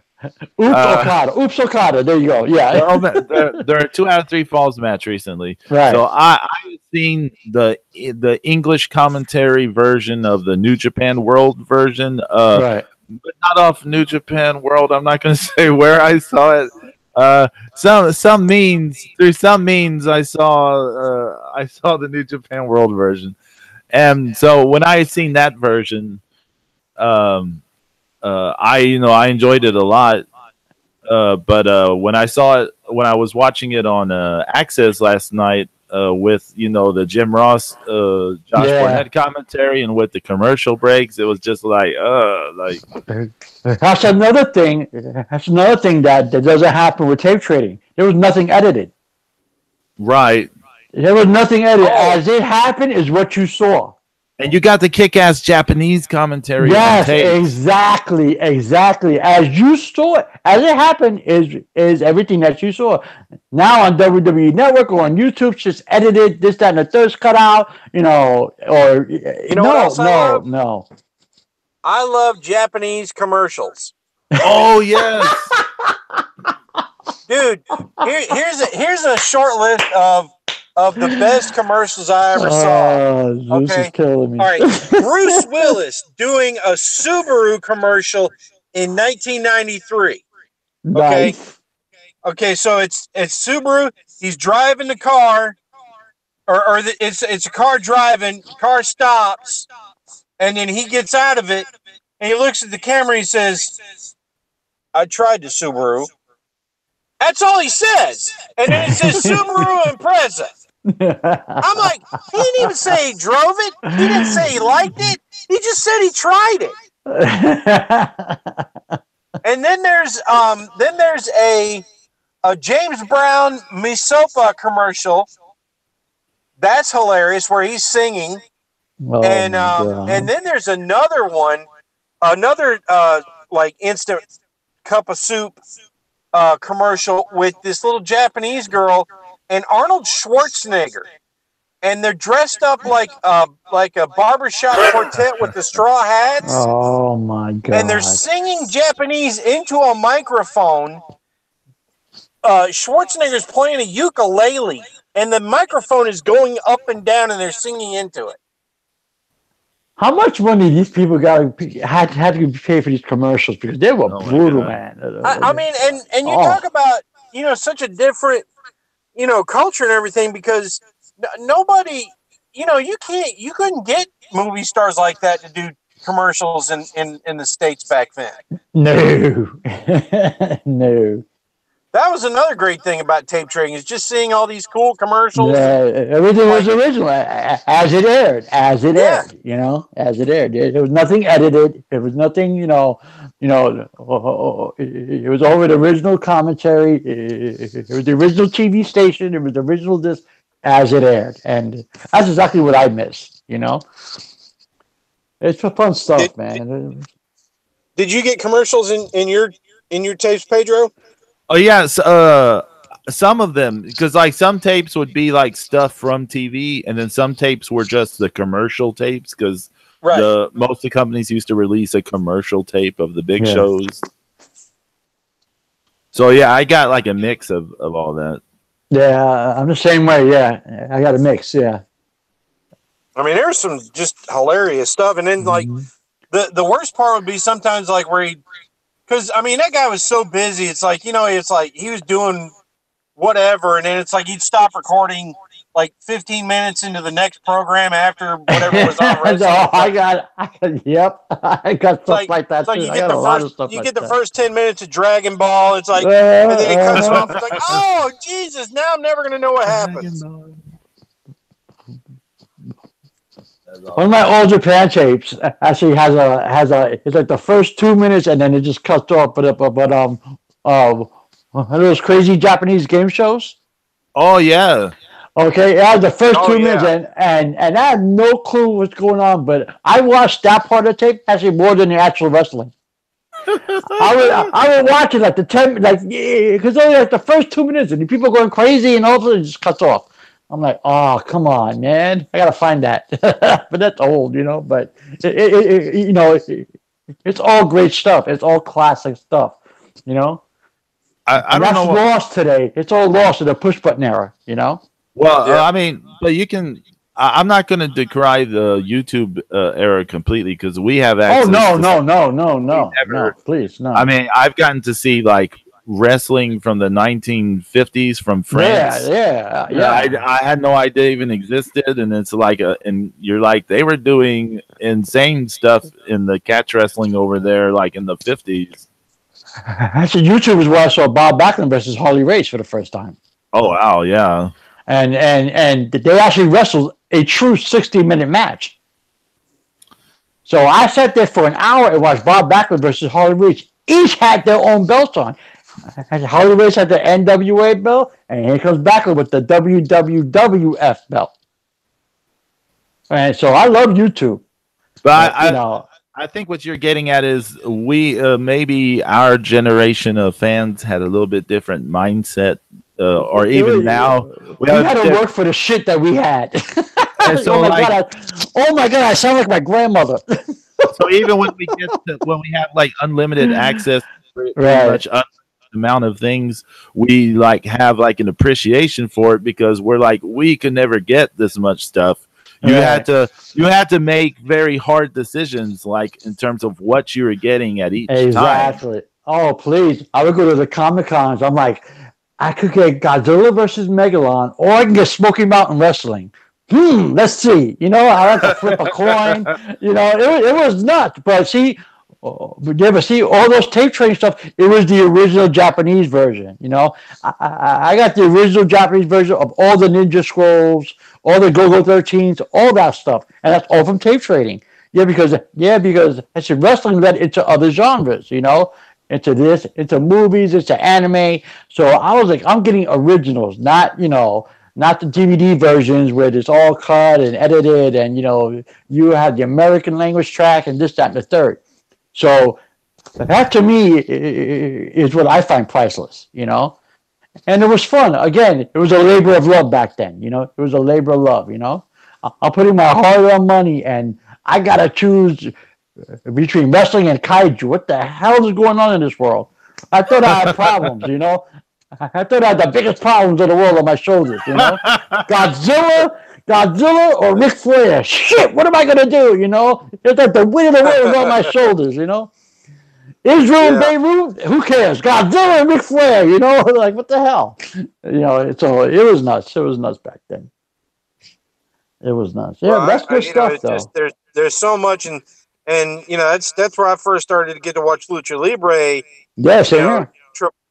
Okada. Oops, Okada. There you go. Yeah, there are 2 out of 3 falls match recently. Right. So I've seen the English commentary version of the New Japan World version. Right. But not off New Japan World. I'm not going to say where I saw it. Some means through some means I saw the New Japan World version, and so when I seen that version, I enjoyed it a lot. But when I saw it, when I was watching it on Access last night with the Jim Ross, Josh Barnett commentary, and with the commercial breaks, it was just like. That's another thing. That doesn't happen with tape trading. There was nothing edited. Right. There was nothing edited. As it happened is what you saw. And you got the kick-ass Japanese commentary. Yes, exactly. As you saw it, as it happened is everything that you saw. Now on WWE Network or on YouTube, it's just edited, this, that, and the third's cut out, or no. I love Japanese commercials. Oh yes, dude. Here's a short list of the best commercials I ever saw. This is killing me. All right, Bruce Willis doing a Subaru commercial in 1993. Nice. Okay, so it's Subaru. He's driving the car, it's a car driving. Car stops. And then he gets out of it, and he looks at the camera and he says, I tried the Subaru. That's all he says. And then it says Subaru Impreza. I'm like, he didn't even say he drove it. He didn't say he liked it. He just said he tried it. And then there's a James Brown Misopa commercial. That's hilarious where he's singing. Oh, and then there's another one, like instant cup of soup commercial with this little Japanese girl and Arnold Schwarzenegger, and they're dressed up like a barbershop quartet with the straw hats. Oh my god! And they're singing Japanese into a microphone. Schwarzenegger's playing a ukulele, and the microphone is going up and down, and they're singing into it. How much money these people had to pay for these commercials because they were brutal, man. I mean, and you talk about such a different culture and everything because nobody you couldn't get movie stars like that to do commercials in the States back then. No. That was another great thing about tape trading is just seeing all these cool commercials. Yeah, everything was original as it aired, as it aired. There was nothing edited. There was nothing, it was all the original commentary. It was the original TV station. It was the original this as it aired, and that's exactly what I missed. It's fun stuff, man. Did you get commercials in your tapes, Pedro? Oh yes, some of them, because like some tapes would be like stuff from TV, and then some tapes were just the commercial tapes because most of the companies used to release a commercial tape of the big shows. So yeah, I got like a mix of all that. Yeah, I'm the same way. Yeah, I got a mix. Yeah. I mean, there's some just hilarious stuff, and then like the worst part would be sometimes like where he, because I mean that guy was so busy. It's like it's like he was doing whatever, and then it's like he'd stop recording like 15 minutes into the next program after whatever was on wrestling. Yep, I got stuff like that too. You I get got the a lot of stuff you like get the that. first 10 minutes of Dragon Ball. It's like, and then it cuts off. It's like, oh Jesus! Now I'm never gonna know what happens. One of my old Japan tapes actually has a it's like the first 2 minutes and then it just cuts off. But those crazy Japanese game shows. Oh yeah. Okay, it had the first 2 minutes and I had no clue what's going on, but I watched that part of the tape actually more than the actual wrestling. I would watch it like the 10 because only like the first 2 minutes and the people going crazy and all of a sudden it just cuts off. I'm like, oh, come on, man. I got to find that. But that's old, but it's all great stuff. It's all classic stuff, I don't that's know. Lost today. It's all lost in the push button era, Well, I mean, but you can. I'm not going to decry the YouTube era completely because we have access. Oh no, please no. I mean, I've gotten to see like wrestling from the 1950s from France. Yeah. I had no idea even existed, and it's like and you're like they were doing insane stuff in the catch wrestling over there, like in the 50s. Actually, YouTube is where I saw Bob Backlund versus Harley Race for the first time. Oh wow, yeah. And they actually wrestled a true 60-minute match. So I sat there for an hour and watched Bob Backlund versus Harley Race. Each had their own belts on. Harley Race had the NWA belt, and here comes Backlund with the WWF belt. And so I love YouTube. But I think what you're getting at is we maybe our generation of fans had a little bit different mindset, or even now we had to work for the shit that we had. So oh my god, I sound like my grandmother. So even when we have like unlimited access to pretty much amount of things, we like have like an appreciation for it because we're like we could never get this much stuff. You had to make very hard decisions, like in terms of what you were getting at each time. Oh, please! I would go to the Comic Cons. I'm like, I could get Godzilla versus Megalon, or I can get Smoky Mountain Wrestling. Let's see. I had to flip a coin. It was nuts. But see, all those tape trading stuff? It was the original Japanese version. I got the original Japanese version of all the Ninja Scrolls, all the Go-Go 13s, all that stuff, and that's all from tape trading. Because actually wrestling led into other genres. Into this, into movies, into anime. So I was like, I'm getting originals, not the DVD versions where it's all cut and edited, and you have the American language track and this, that, and the third. So that to me is what I find priceless, And it was fun. Again, it was a labor of love back then, It was a labor of love, I'm putting my hard-earned money, and I gotta choose between wrestling and kaiju. What the hell is going on in this world? I thought I had problems, I thought I had the biggest problems in the world on my shoulders, Godzilla or Ric Flair. Shit, what am I going to do, It's like the weight of the world is on my shoulders, Israel and Beirut, who cares? Godzilla and Ric Flair, like, what the hell? So it was nuts. It was nuts back then. It was nuts. Yeah, well, that's good stuff, though. There's so much, and that's where I first started to get to watch Lucha Libre. Yes, yeah.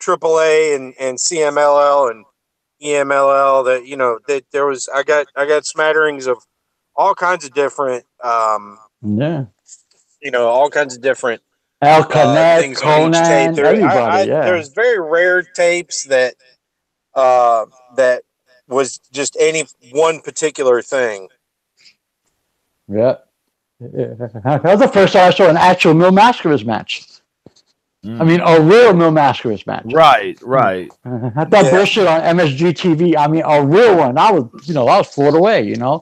AAA and CMLL and EMLL. That there was I got smatterings of all kinds of different all kinds of different El Canet, Conan, everybody. There's very rare tapes that was just any one particular thing. Yeah. That was the first time I saw an actual Mil Mascaras match. I mean, a real Mil Mascaras match. Right. Not that bullshit on MSG TV. I mean, a real one. I was floored away. That's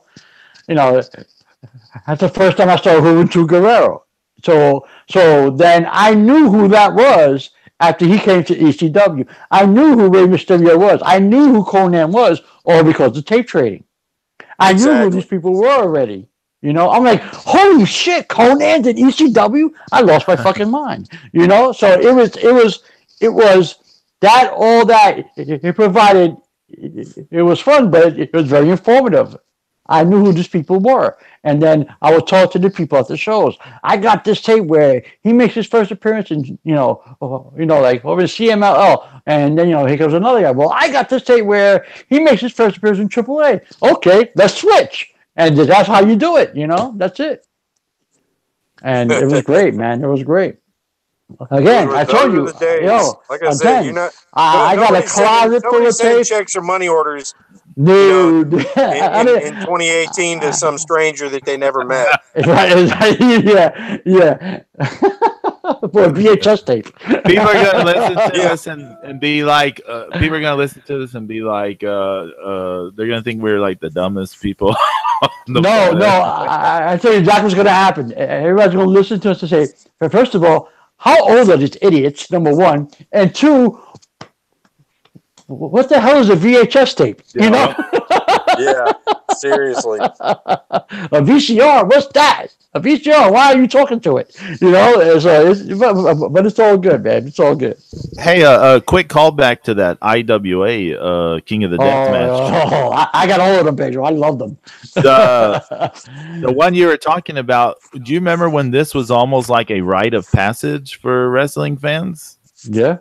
the first time I saw Juventud Guerrero. So then I knew who that was, after he came to ECW. I knew who Rey Mysterio was. I knew who Conan was, all because of tape trading. I knew who these people were already. You know, I'm like, holy shit, Conan's in ECW? I lost my fucking mind. You know, so it was that, all that. It provided, it was fun, but it was very informative. I knew who these people were. And then I would talk to the people at the shows. I got this tape where he makes his first appearance in, like over the CMLL. And then, here comes another guy. Well, I got this tape where he makes his first appearance in AAA. Okay, let's switch. And that's how you do it, That's it. And it was great, man. It was great. Again, I told you, like I said, you're not. I got a closet full of tapes. Checks or money orders, dude. In 2018 to some stranger that they never met. Right? Yeah. For a VHS tape. People are gonna listen to this and be like, people are gonna listen to this and be like, they're gonna think we're like the dumbest people. No, I tell you exactly what's gonna happen. Everybody's gonna listen to us and say, first of all, how old are these idiots? Number one, and two, what the hell is a VHS tape? Yeah. Yeah, seriously. A VCR? What's that? A VCR? Why are you talking to it? But it's all good, man. It's all good. Hey, a quick callback to that IWA King of the Death match. I got all of them, Pedro. I love them. The one you were talking about, do you remember when this was almost like a rite of passage for wrestling fans? Yeah.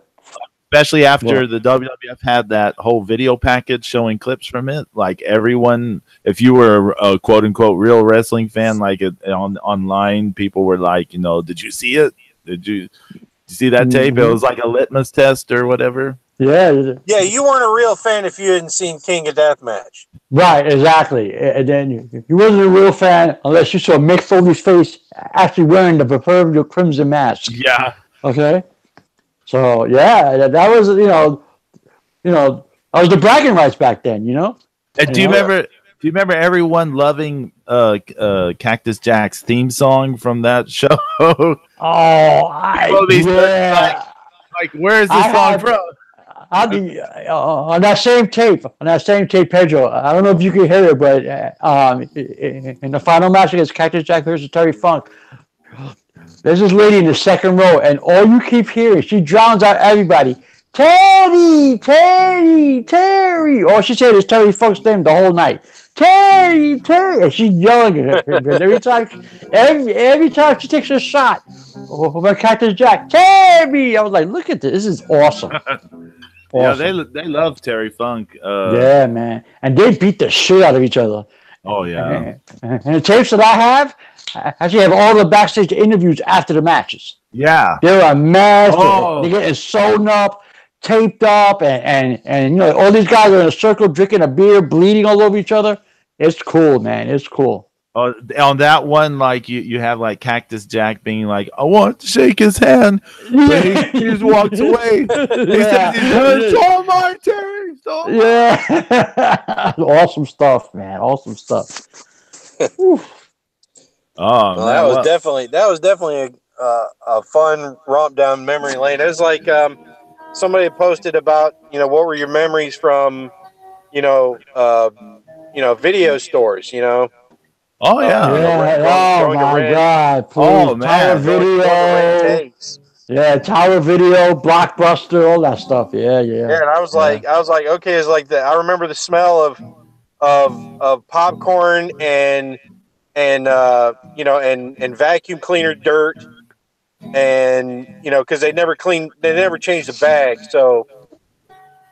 Especially after the WWF had that whole video package showing clips from it. Like everyone, if you were a quote unquote real wrestling fan, like online, people were like, did you see it? Did you see that tape? It was like a litmus test or whatever. Yeah. Yeah, you weren't a real fan if you hadn't seen King of Deathmatch. Right, exactly. And then you wasn't a real fan unless you saw Mick Foley's face actually wearing the proverbial crimson mask. Yeah. Okay. So that was that was the bragging rights back then, And do you remember everyone loving Cactus Jack's theme song from that show? Like where's this song from? On that same tape, Pedro. I don't know if you can hear it, but in the final match against Cactus Jack versus Terry Funk, there's this lady in the second row, and all you keep hearing, she drowns out everybody. Terry, Terry, Terry. All she said is Terry Funk's name the whole night. Terry, Terry. And she's yelling at her. Every time she takes a shot over Cactus Jack, Terry. I was like, look at this. This is awesome. Yeah, they love Terry Funk. Yeah, man. And they beat the shit out of each other. Oh, yeah. And the tapes that I have, I actually have all the backstage interviews after the matches. Yeah. They're a mess. They're getting sewn up, taped up, and all these guys are in a circle drinking a beer, bleeding all over each other. It's cool, man. It's cool. On that one, like you have like Cactus Jack being like, I want to shake his hand, but he just walks away. He says he's hurt so much, Terry. So yeah. Awesome stuff, man. Awesome stuff. Well, that was definitely a fun romp down memory lane. It was like somebody posted about what were your memories from video stores. Oh yeah. Oh my God. Please. Oh man. Tower Video. Yeah, Tower Video, Blockbuster, all that stuff. Yeah. Yeah, and I was like, okay, it's like that. I remember the smell of popcorn and vacuum cleaner dirt, and because they never changed the bag, so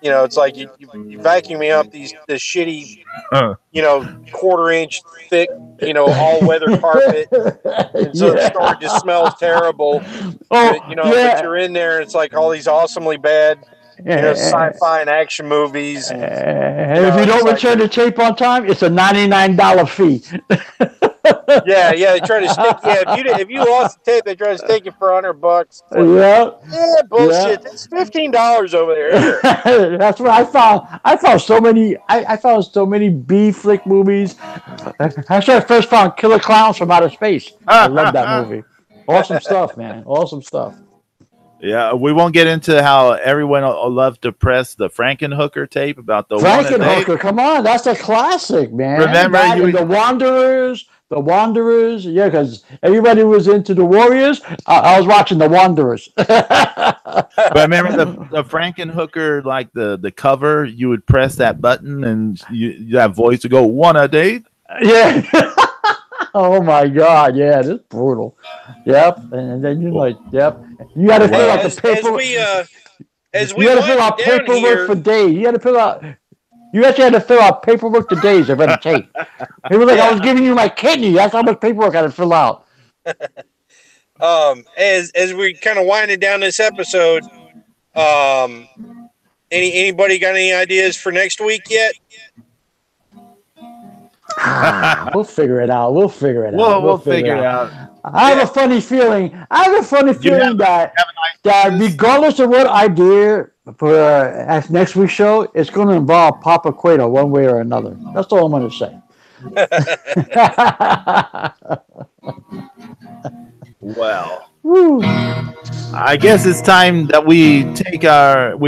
it's like you vacuuming up this shitty 1/4-inch thick all weather carpet, and so the store just smells terrible. But you're in there and it's like all these awesomely bad sci-fi and action movies, and if you don't return the tape on time, it's a $99 fee. Yeah, they try to stick. Yeah, if you lost the tape, they try to stick you for $100. Bullshit. Yeah. It's $15 over there. That's what I found. I found so many B flick movies. Actually, I first found Killer Clowns from Outer Space. I love that movie. Awesome stuff, man. Awesome stuff. Yeah, we won't get into how everyone loved to press the Frankenhooker tape about the Frankenhooker. Come on, that's a classic, man. Remember that and the Wanderers. The Wanderers, yeah, because everybody was into the Warriors. I was watching the Wanderers. But remember the Frankenhooker, like the cover, you would press that button and that voice would go, "Want a date?" Yeah. Oh my God! Yeah, this is brutal. Yep, and then you're like, yep. You got to fill out the paperwork. You had to fill out paperwork for days. You had to fill out. You actually had to fill out paperwork to days of red tape. It was like I was giving you my kidney. That's how much paperwork I had to fill out. As we kind of winding down this episode, anybody got any ideas for next week yet? We'll figure it out. We'll figure it out. We'll figure it out. I have a funny feeling. That regardless of what I do for next week's show, it's going to involve Papa Cueto one way or another. That's all I'm going to say. Well, I guess it's time that we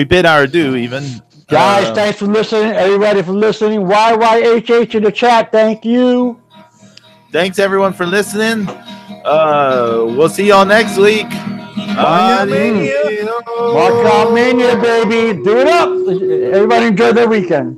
bid our due. Even guys, thanks for listening. Everybody for listening. YYHH in the chat. Thank you. Thanks everyone for listening. We'll see y'all next week. Mania. Mania, baby. Do it up. Everybody enjoy their weekend.